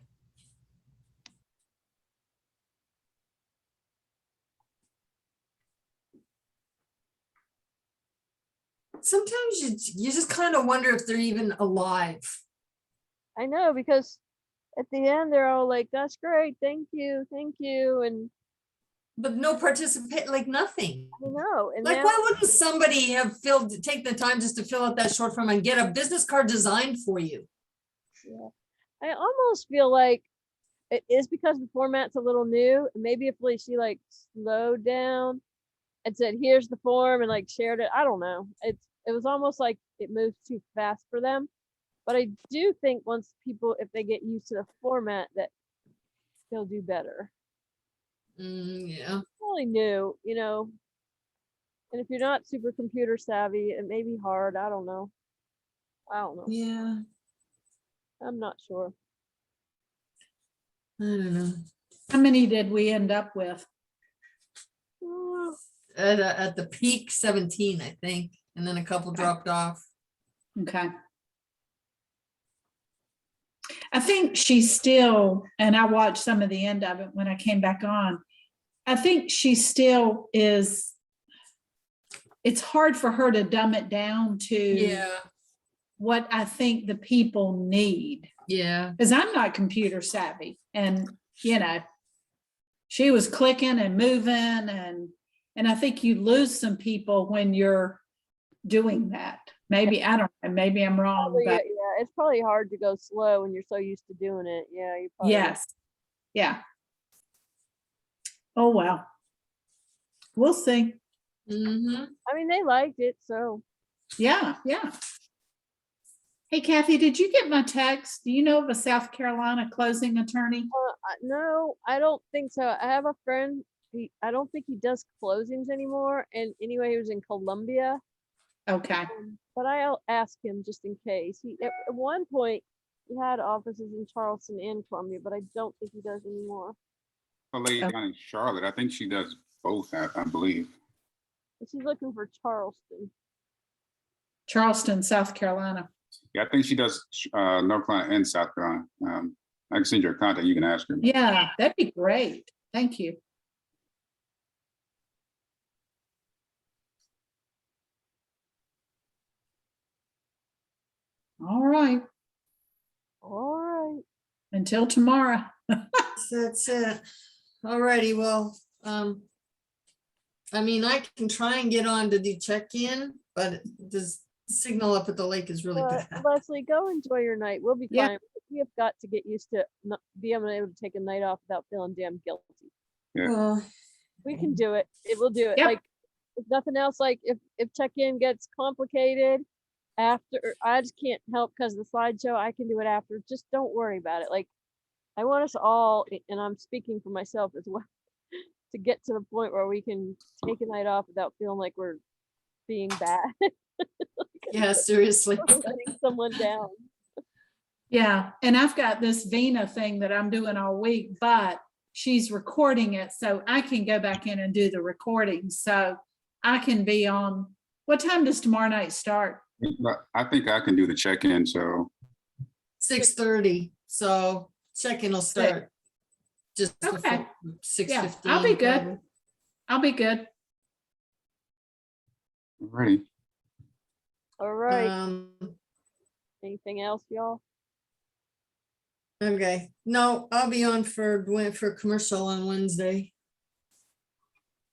Sometimes you just kind of wonder if they're even alive. I know, because at the end they're all like, "That's great, thank you," and But no participate, like nothing. I know. And Like, now, why wouldn't somebody have take the time just to fill out that short form and get a business card designed for you? yeah, I almost feel like it is because the format's a little new. And maybe if she like slowed down and said, "Here's the form," and like shared it. I don't know. It was almost like it moves too fast for them. But I do think once people, if they get used to the format, that they'll do better. Yeah. It's really new, you know. And if you're not super computer savvy, it may be hard. I don't know. Yeah. I'm not sure. I don't know. How many did we end up with? At the peak, 17, I think, and then a couple dropped off. Okay. I think she's still, and I watched some of the end of it when I came back on. I think she still is, it's hard for her to dumb it down to Yeah, what I think the people need. yeah. Because I'm not computer savvy, and she was clicking and moving, and I think you lose some people when you're doing that. Maybe, I don't know, maybe I'm wrong, Probably, but yeah, it's probably hard to go slow when you're so used to doing it. Yeah, you probably. yes, yeah. Oh, well. We'll see. Mm-hmm. I mean, they liked it, so Yeah, yeah. Hey Kathy, did you get my text? Do you know of a South Carolina closing attorney? no, I don't think so. I have a friend. I don't think he does closings anymore. And anyway, he was in Columbia. Okay, But I'll ask him just in case. He at one point he had offices in Charleston and Columbia, but I don't think he does anymore. A lady Okay. down in Charlotte. I think she does both, I believe. But she's looking for Charleston. Charleston, South Carolina. Yeah, I think she does North Carolina and South Carolina. I can send you her contact. You can ask her. Yeah, that'd be great. Thank you. All right, All right. until tomorrow. That's it. Alrighty, well, I mean, I can try and get on to do check-in, but the signal up at the lake is really bad. Leslie, go enjoy your night. We'll be Yeah. fine. We have got to get used to not being able to take a night off without feeling damn guilty. Well, We can do it. It will do it. Yep. Like if nothing else, like if check-in gets complicated after, I just can't help because the slideshow, I can do it after. Just don't worry about it. Like I want us all, and I'm speaking for myself as well, to get to the point where we can take a night off without feeling like we're being bad. yeah, seriously. We're letting someone down. Yeah, and I've got this Vina thing that I'm doing all week, but she's recording it, so I can go back in and do the recording. So I can be on, what time does tomorrow night start? But I think I can do the check-in. So 6:30, so check-in will start just Okay. before 6:15. Yeah, I'll be good. probably. I'll be good. ready. All right. Um, Anything else, y'all? okay, no, I'll be on for commercial on Wednesday.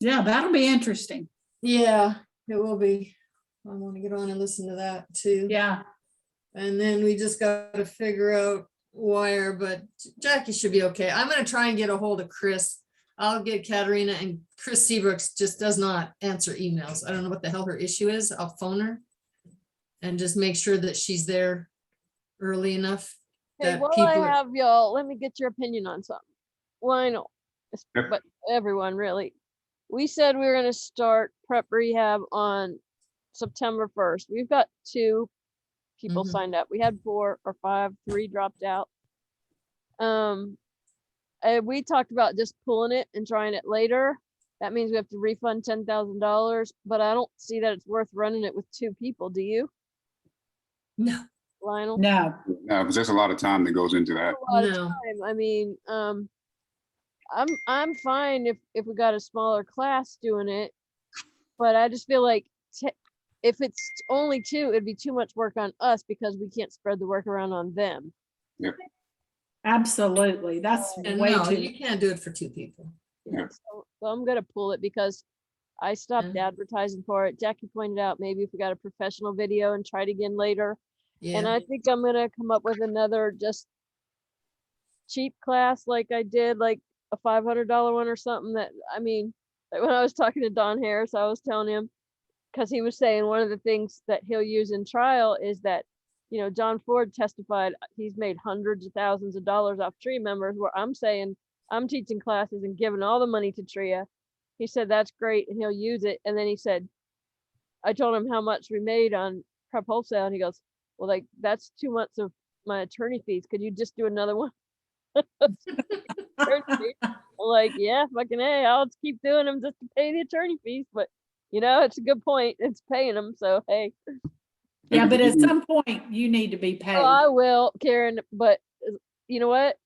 Yeah, that'll be interesting. Yeah, it will be. I want to get on and listen to that too. Yeah, And then we just got to figure out wire, but Jackie should be okay. I'm gonna try and get a hold of Chris. I'll get Katerina, and Chris Seabrooks just does not answer emails. I don't know what the hell her issue is. I'll phone her and just make sure that she's there early enough. Hey, that while I people are- have y'all, let me get your opinion on something. Lionel, Yep. but everyone really. We said we were gonna start prep rehab on September 1st. We've got 2 people Mhm. signed up. We had 4 or 5, 3 dropped out. We talked about just pulling it and trying it later. That means we have to refund $10,000, but I don't see that it's worth running it with 2 people. Do you, No, Lionel? no, Because there's a lot of time that goes into that. A lot of no. time. I mean, I'm fine if we got a smaller class doing it, but I just feel like if it's only 2, it'd be too much work on us because we can't spread the work around on them. absolutely. That's And way no, too. you can't do it for 2 people. Yeah. So I'm gonna pull it because I stopped Yeah. advertising for it. Jackie pointed out maybe if we got a professional video and try it again later. And Yeah, I think I'm gonna come up with another just cheap class like I did, like a $500 one or something that, I mean, like when I was talking to Don Harris, I was telling him, because he was saying one of the things that he'll use in trial is that, John Ford testified he's made hundreds of thousands of dollars off TRIA members, where I'm saying I'm teaching classes and giving all the money to TRIA. He said, that's great, and he'll use it. And then he said, I told him how much we made on Prep Wholesale, and he goes, well, like, that's 2 months of my attorney fees. Could you just do another one? Attorney fees. I'm like, yeah, fucking A, I'll just keep doing them just to pay the attorney fees. But you know, it's a good point. It's paying them, so hey. Yeah, but at some point you need to be paid. Oh, I will, Karen. But you know what?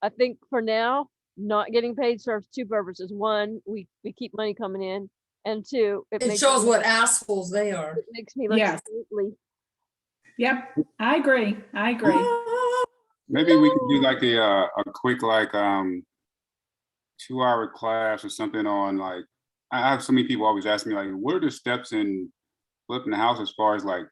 I think for now, not getting paid serves two purposes. One, we keep money coming in, and two, It shows what assholes they are. it makes me look Yes. silly. Yep, I agree. I agree. Maybe we could do like a quick like 2-hour class or something on like, I have so many people always ask me like, what are the steps in flipping the house as far as like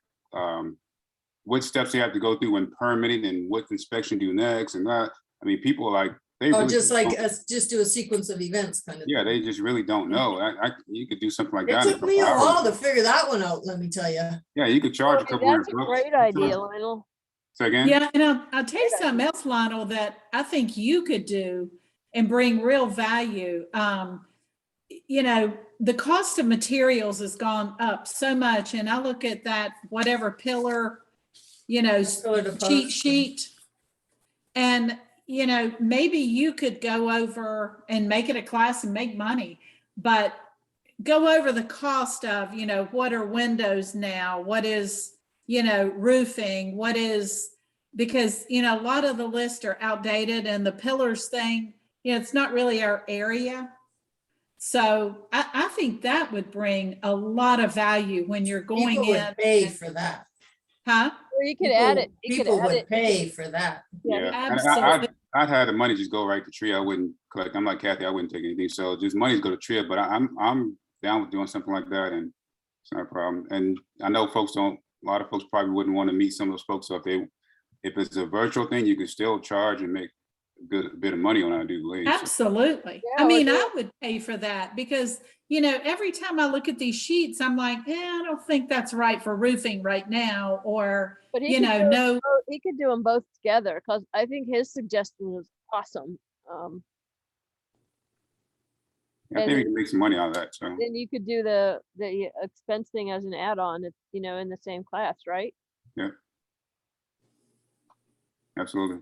what steps they have to go through when permitting and what inspection do next and that. I mean, people like they Oh, really just like, don't- just do a sequence of events kind of. yeah, they just really don't know. You could do something like It that. in a took me a couple while hours. to figure that one out, let me tell you. Yeah, you could charge a Hey, couple that's a $100 bucks. great idea, Lionel. Say again? Yeah, and I'll tell you something else, Lionel, that I think you could do and bring real value. You know, the cost of materials has gone up so much, and I look at that, whatever pillar, you know, Pillar to cheat post. sheet. And, you know, maybe you could go over and make it a class and make money, but go over the cost of, you know, what are windows now? What is, you know, roofing? What is, because, you know, a lot of the lists are outdated and the pillars thing, you know, it's not really our area. So I think that would bring a lot of value when you're going People in. would pay for that. Huh? Or you could add it. You could People add would it. pay for that. Yeah, and Absolutely. I'd have the money just go right to Tria. I wouldn't collect. I'm like Kathy. I wouldn't take anything. So just money go to Tria. But I'm down with doing something like that, and it's not a problem. And I know folks don't. A lot of folks probably wouldn't want to meet some of those folks. So if it's a virtual thing, you can still charge and make a bit of money on it, I do believe. So, Absolutely. Yeah, I mean, or do- I would pay for that because, you know, every time I look at these sheets, I'm like, I don't think that's right for roofing right now, or, But he you could know, do it no, both- he could do them both together because I think his suggestion was awesome. I think we can make some money out of that. So Then you could do the expense thing as an add-on, if, you know, in the same class, right? absolutely.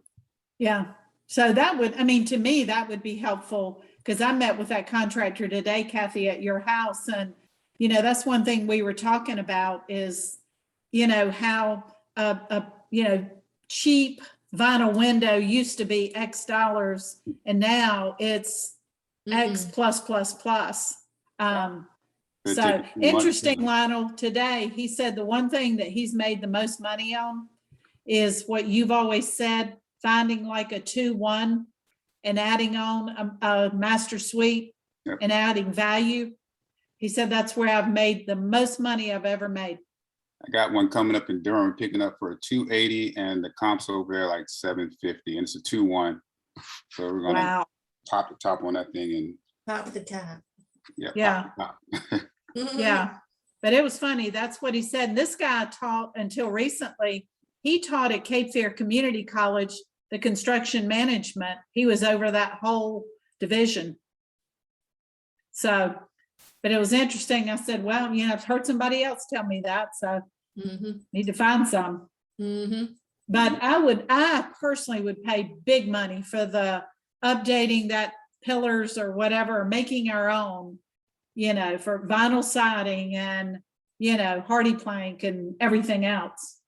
yeah. So that would, I mean, to me, that would be helpful because I met with that contractor today, Kathy, at your house. And, you know, that's one thing we were talking about is, you know, how you know, cheap vinyl window used to be X dollars and now it's X plus plus plus. It'd So take a few months, interesting, yeah. Lionel, today, he said the one thing that he's made the most money on is what you've always said, finding like a 2-1 and adding on a master suite Yep. and adding value. He said that's where I've made the most money I've ever made. I got one coming up in Durham, picking up for a 280, and the comps over there like 750, and it's a 2-1. So we're gonna Wow. top the top on that thing, and Top of the top. yeah, Yeah. pop the top. Yeah, but it was funny. That's what he said. And this guy taught until recently. He taught at Cape Fear Community College, the construction management. He was over that whole division. So, but it was interesting. I said, well, you know, I've heard somebody else tell me that, so Mhm, need to find some. mhm. But I personally would pay big money for the updating that pillars or whatever, making our own, you know, for vinyl siding and, you know, hardy plank and everything else.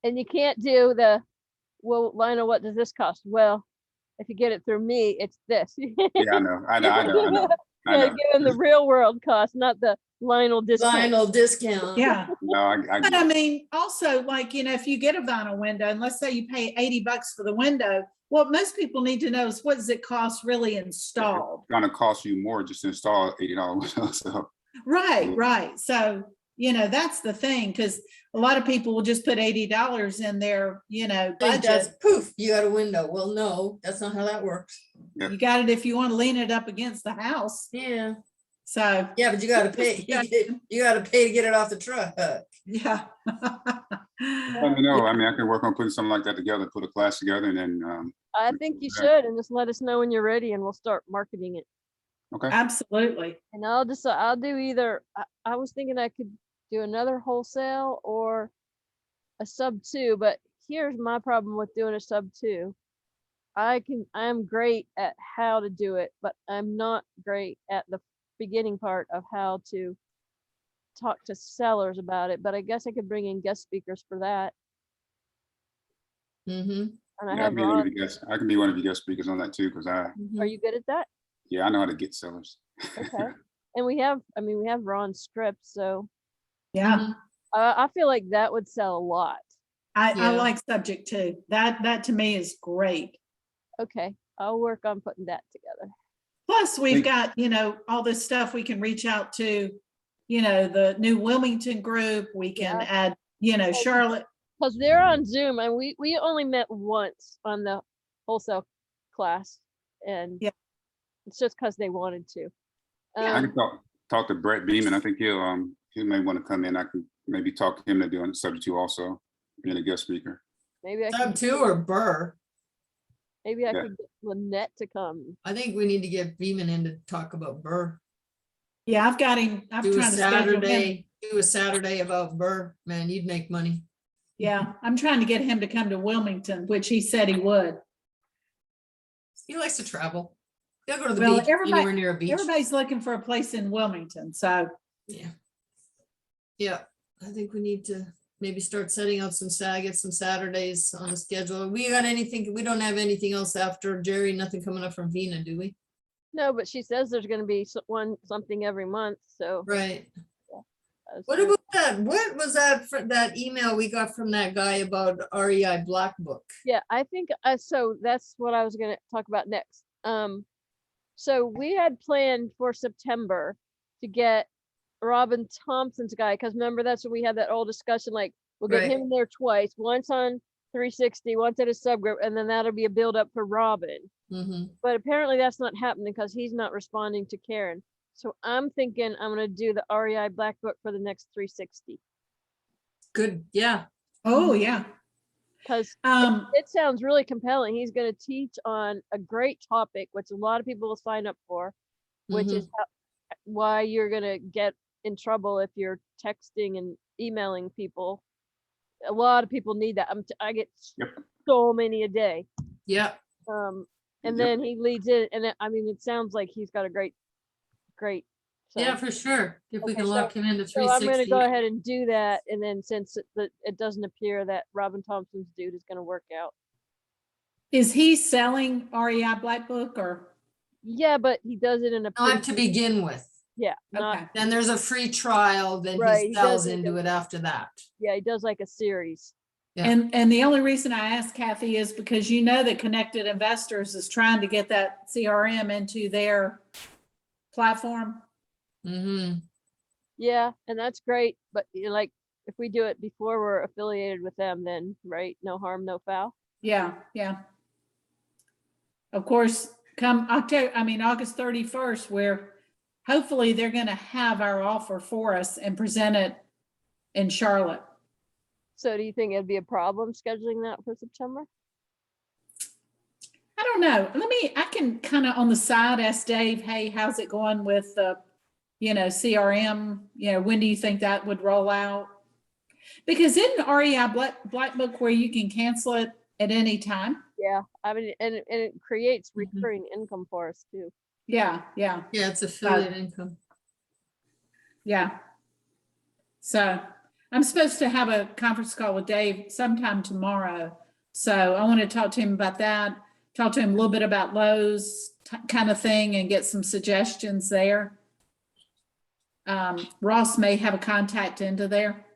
And you can't do well, Lionel, what does this cost? Well, if you get it through me, it's this. Yeah, I know. I know. Yeah, give him the real world cost, not the Lionel discount. Vinyl discount. Yeah. No, I But I mean, also like, you know, if you get a vinyl window and let's say you pay $80 for the window, what most people need to know is what does it cost really installed? gonna cost you more just to install $80. So Right. So, you know, that's the thing, because a lot of people will just put $80 in their, you know, Think that's budget. poof, you got a window. Well, no, that's not how that works. You got it if you want to lean it up against the house. Yeah. So, Yeah, but you gotta pay. You gotta pay to get it off the truck. yeah. let me know. I mean, I can work on putting something like that together, put a class together, and then I think you Yeah. should, and just let us know when you're ready and we'll start marketing it. okay. Absolutely. And I'll do either, I was thinking I could do another wholesale or a sub 2, but here's my problem with doing a sub 2. I'm great at how to do it, but I'm not great at the beginning part of how to talk to sellers about it. But I guess I could bring in guest speakers for that. Mm-hmm. And I Yeah, I have can be one of Ron. the guest. I can be one of the guest speakers on that too, because Are you good at that? I know how to get sellers. Okay. And we have Ron's script, so Yeah, I feel like that would sell a lot. I Yeah. like subject too. That to me is great. Okay, I'll work on putting that together. Plus, we've Thank- got, all this stuff we can reach out to, the new Wilmington group. We can Yeah. add, Charlotte. Because they're on Zoom, and we only met once on the wholesale class, and Yeah. it's just because they wanted to. I can talk to Brett Beeman. I think he may want to come in. I can maybe talk to him to do on the subject too, also being a guest speaker. Maybe I Sub could. two or Burr? Maybe I Yeah. could get Lynette to come. I think we need to get Beeman in to talk about Burr. Yeah, I've got him. I'm Do a trying to schedule him. Saturday about Burr. Man, you'd make money. Yeah, I'm trying to get him to come to Wilmington, which he said he would. He likes to travel. He'll go to the Well, beach, everybody- anywhere near a beach. Everybody's looking for a place in Wilmington, so Yeah. Yeah, I think we need to maybe start setting out get some Saturdays on the schedule. We don't have anything else after Jerry, nothing coming up from Vina, do we? No, but she says there's going to be something every month. So Right. that's What good. about that? What was that for that email we got from that guy about REI Black Book? Yeah, I think so. That's what I was going to talk about next. So we had planned for September to get Robin Thompson's guy, because remember that's when we had that old discussion. Like we'll get Right. him in there twice, once on 360, once at a subgroup, and then that'll be a build up for Robin. Mm-hmm. But apparently that's not happening because he's not responding to Karen. So I'm thinking I'm going to do the REI Black Book for the next 360 Good, yeah. oh yeah. because Um, it sounds really compelling. He's going to teach on a great topic, which a lot of people will sign up for, which is why you're going to get in trouble if you're texting and emailing people. A lot of people need that. I get Yep. so many a day. Yeah. And Yep. then he leads in, and it sounds like he's got a great. So, Yeah, for sure. If we Okay, can lock him into so I'm going to 360. go ahead and do that, and then since it doesn't appear that Robin Thompson's dude is going to work out. is he selling REI Black Book or? Yeah, but he does it in a Not pretty, to begin with. yeah, not Okay. Then there's a free trial, then Right, he he sells does it into as- it after that. yeah, he does like a series. Yeah. And the only reason I asked Kathy is because that Connected Investors is trying to get that CRM into their platform. Mm-hmm. Yeah, and that's great, but like if we do it before we're affiliated with them, then right, no harm, no foul. Yeah, yeah. Of course, come August 31st, where hopefully they're going to have our offer for us and present it in Charlotte. So do you think it'd be a problem scheduling that for September? I don't know. I can kind of on the side ask Dave, hey, how's it going with CRM? When do you think that would roll out? Because isn't REI Black Book where you can cancel it at any time? Yeah, and it creates Mhm. recurring income for us too. Yeah, yeah, Yeah, it's affiliate income. yeah. So I'm supposed to have a conference call with Dave sometime tomorrow. So I want to talk to him about that, talk to him a little bit about Lowe's kind of thing and get some suggestions there. Ross may have a contact into there.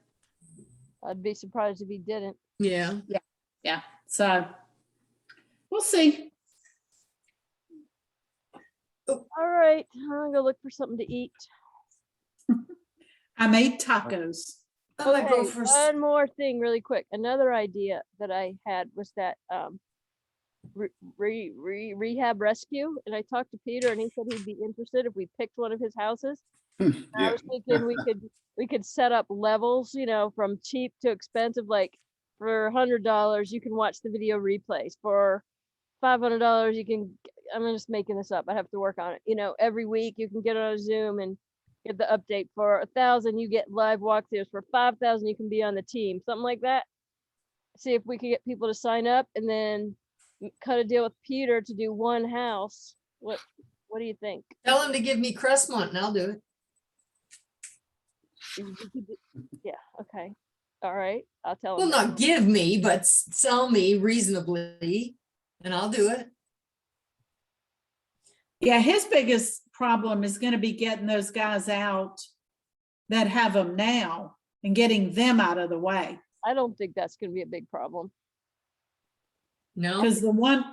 I'd be surprised if he didn't. Yeah. Yeah, so we'll see. All right, I'm gonna go look for something to eat. I made tacos. I'm gonna go Okay, for one more thing really quick. Another idea that I had was that rehab rescue, and I talked to Peter and he said he'd be interested if we picked one of his houses. I Yeah. was thinking we could set up levels, from cheap to expensive. Like for $100 you can watch the video replays. For $500 you can, I'm just making this up, I have to work on it. Every week you can get on a Zoom and get the update. For 1,000 you get live walkthroughs. For 5,000 you can be on the team, something like that. See if we can get people to sign up, and then cut a deal with Peter to do one house. What do you think? Tell him to give me Crestmont and I'll do it. Yeah, okay. All right, I'll tell Well, him. not give me, but sell me reasonably and I'll do it. Yeah, his biggest problem is gonna be getting those guys out that have them now and getting them out of the way. I don't think that's gonna be a big problem. No, Because the one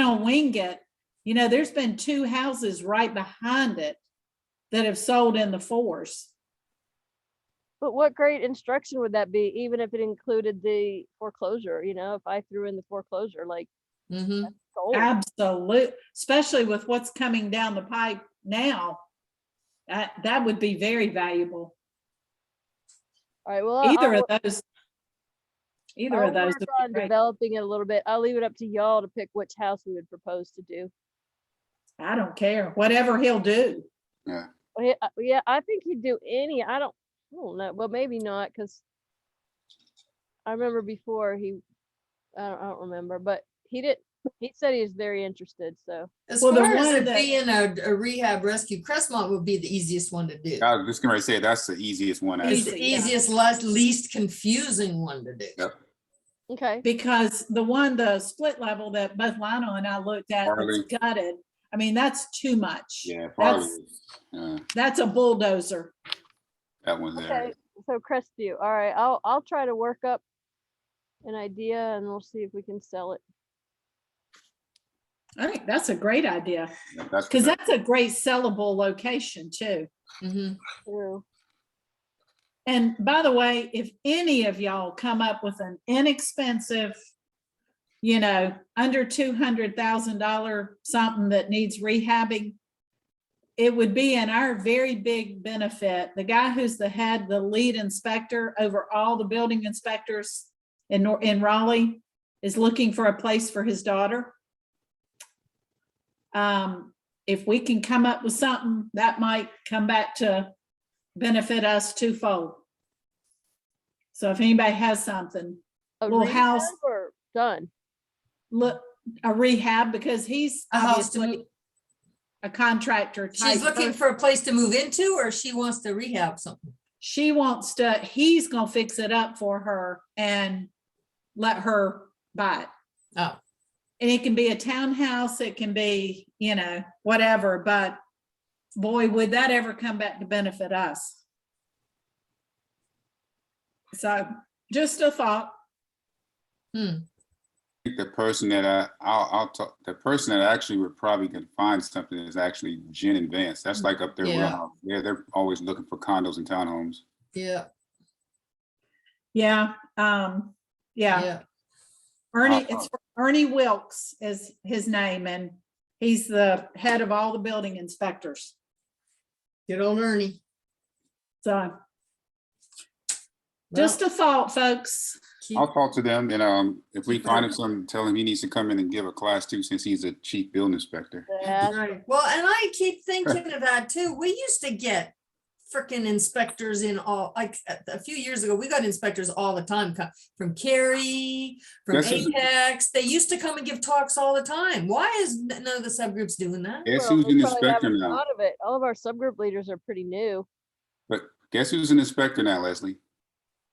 on Wingate, there's been 2 houses right behind it that have sold in the 4s. But what great instruction would that be, even if it included the foreclosure, if I threw in the foreclosure, like, mhm. gold. Absolute, especially with what's coming down the pipe now. That would be very valuable. All right, well, Either I'll of those. Either I'll of those. work would on be great. developing it a little bit. I'll leave it up to y'all to pick which house we would propose to do. I don't care, whatever he'll do. Yeah. Well, yeah, I think he'd do any. I don't know. Well, maybe not, because I remember before I don't remember, but he did. He said he was very interested. So As Well, the far as one it that- being a rehab rescue, Crestmont would be the easiest one to do. I was just gonna say, that's the easiest one. It's actually. the Easy, yeah. easiest, least confusing one to do. Yep. okay, Because the split level that both Lionel and I looked at, Farley. it's gutted. I mean, that's too much. Yeah, probably. That's, that's a bulldozer. That one's there. okay. So Crestview. All right, I'll try to work up an idea, and we'll see if we can sell it. I think that's a great idea, Yeah, that's because good. that's a great sellable location too. Mhm. True. And by the way, if any of y'all come up with an inexpensive, under $200,000 something that needs rehabbing, it would be in our very big benefit. The guy who's the lead inspector over all the building inspectors in Raleigh is looking for a place for his daughter. If we can come up with something, that might come back to benefit us twofold. So if anybody has something, A Little rehab house. or done. look, a rehab, because he's A house to obviously a contractor type. She's looking person. for a place to move into, or she wants to rehab something? He's gonna fix it up for her and let her buy it. Oh, And it can be a townhouse, it can be, whatever, but boy, would that ever come back to benefit us. So just a thought. The person that I'll talk, the person that actually would probably can find something is actually Jen and Vance. That's like up there. Yeah. They're always looking for condos and townhomes. yeah, Yeah, yeah. It's Ernie Wilkes is his name, and he's the head of all the building inspectors. Good old Ernie. So just a thought, folks. Keep- I'll talk to them, and if we find him something, tell him he needs to come in and give a class too, since he's a chief building inspector. Yeah. Right. Well, and I keep thinking of that too. We used to get freaking inspectors in all, like a few years ago, we got inspectors all the time from Cary, from This is- Apex. They used to come and give talks all the time. Why is none of the subgroups doing that? Guess Well, who's we an probably inspector haven't now? thought of it. All of our subgroup leaders are pretty new. But guess who's an inspector now, Leslie?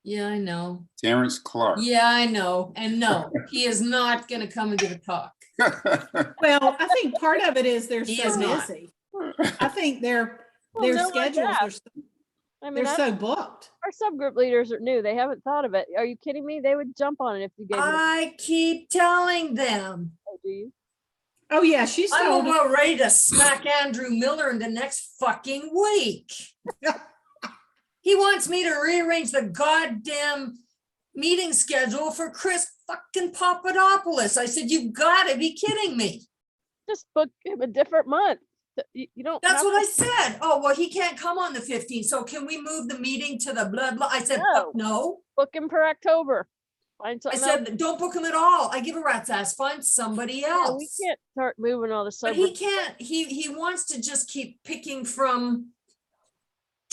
Yeah, I know. Terrence Clark. Yeah, I know. And no, he is not gonna come and give a talk. Well, I think part of it is they're He so is not. busy. I think their Well, no one schedules has. I mean, they're so booked. our subgroup leaders are new. They haven't thought of it. Are you kidding me? They would jump on it if you gave them. I keep telling them. Oh, do you? Oh, yeah, she's I'm told about ready to smack Andrew Miller in the next fucking week. He wants me to rearrange the goddamn meeting schedule for Chris fucking Papadopoulos. I said, you gotta be kidding me. Just book him a different month. You don't. That's have what I to- said. Oh, well, he can't come on the 15th, so can we move the meeting to the blah, blah? I said, fuck no. Book him for October. Find I something else. said, don't book him at all. I give a rat's ass. Find somebody Yeah, else. we can't start moving all the But he subgroups. can't, he wants to just keep picking from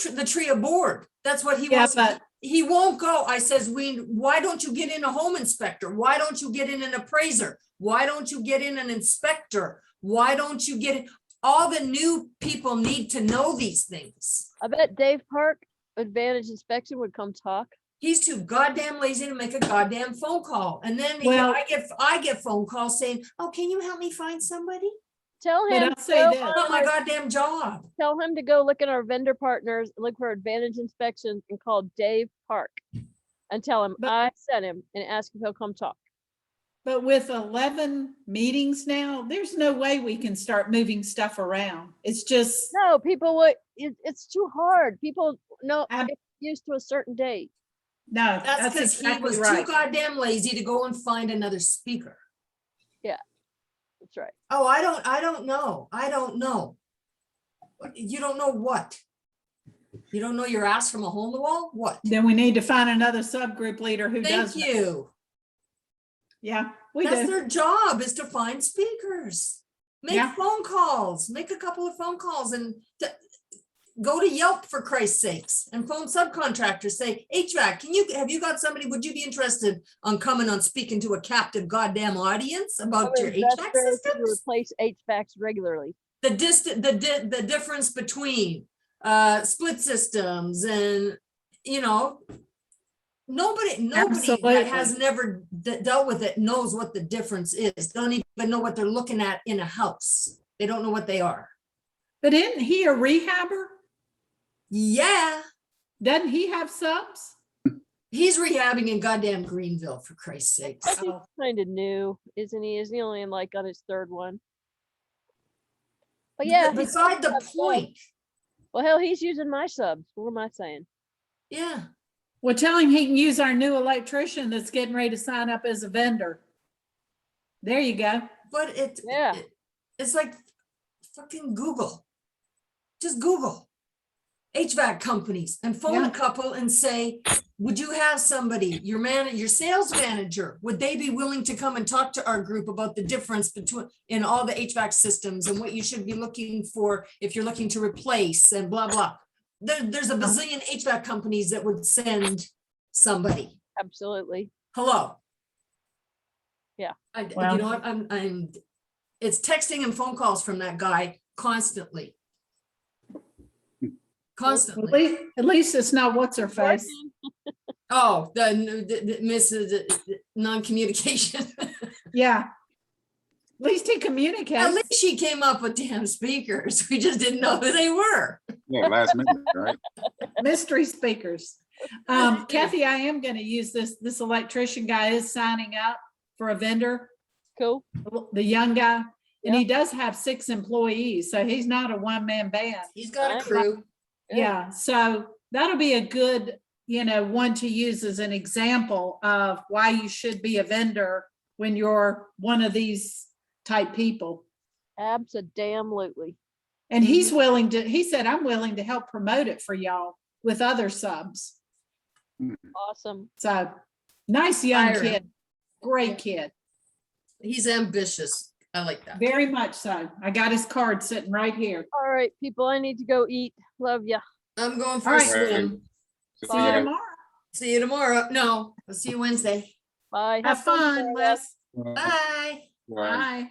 the TRIA board. That's what he Yeah, wants. but He won't go. I says, why don't you get in a home inspector? Why don't you get in an appraiser? Why don't you get in an inspector? Why don't you get, all the new people need to know these things. I bet Dave Park, Advantage Inspection would come talk. He's too goddamn lazy to make a goddamn phone call. And then Well- I get phone calls saying, oh, can you help me find somebody? Tell But him, I'll say this. Not my goddamn job. tell him to go look at our vendor partners, look for Advantage Inspections and call Dave Park. And tell him But- I sent him and ask if he'll come talk. But with 11 meetings now, there's no way we can start moving stuff around. It's just, No, people would, it's too hard. People know, Ab- get used to a certain date. no, That's that's because he exactly was too right. goddamn lazy to go and find another speaker. That's right. Oh, I don't know. I don't know. You don't know what? You don't know your ass from a hole in the wall? What? Then we need to find another subgroup leader who does. Thank that. you. Yeah, we That's do. their job, is to find speakers. Make Yeah. phone calls, make a couple of phone calls and go to Yelp for Christ's sakes and phone subcontractors, say, HVAC, have you got somebody, would you be interested on coming on speaking to a captive goddamn audience about your HVAC To systems? replace HVACs regularly. The difference between split systems and, nobody that has never dealt with it knows what the difference is. Don't even know what they're looking at in a house. They don't know what they are. But isn't he a rehabber? Yeah, Doesn't he have subs? he's rehabbing in goddamn Greenville, for Christ's sakes. He's kind of new, isn't he? Isn't he only like on his third one? But yeah. he's- Beside the point. Well, hell, he's using my subs. What am I saying? Yeah. Well, tell him he can use our new electrician that's getting ready to sign up as a vendor. There you go. But Yeah. it's like fucking Google. Just Google HVAC companies and phone Yeah. a couple and say, would you have somebody, your sales manager, would they be willing to come and talk to our group about the difference between in all the HVAC systems and what you should be looking for if you're looking to replace and blah, blah. There's a bazillion HVAC companies that would send somebody. Absolutely. Hello. Yeah. You Well- know what? It's texting and phone calls from that guy constantly. Constantly. At least it's not what's her face. Oh, the Mrs. Non-communication. Yeah. At least he At communicates. least she came up with damn speakers. We just didn't know who they were. Yeah, last minute, right? Mystery speakers. Kathy, I am going to use this electrician guy is signing up for a vendor, Cool. the young guy, and he does have 6 employees, so he's not a one-man band. He's got a Right. crew. Yeah, so that'll be a good, one to use as an example of why you should be a vendor when you're one of these type people. Abso-damn-lutely. And he said, I'm willing to help promote it for y'all with other subs. Awesome. So nice young Hire him. kid, great kid, He's ambitious. I like that. very much so. I got his card sitting right here. All right, people, I need to go eat. Love ya. I'm going for All a right. swim. So, See you yeah, tomorrow. See you tomorrow. No, I'll see you Wednesday. Bye. Have fun, Sarah. Les. Bye. right. Bye.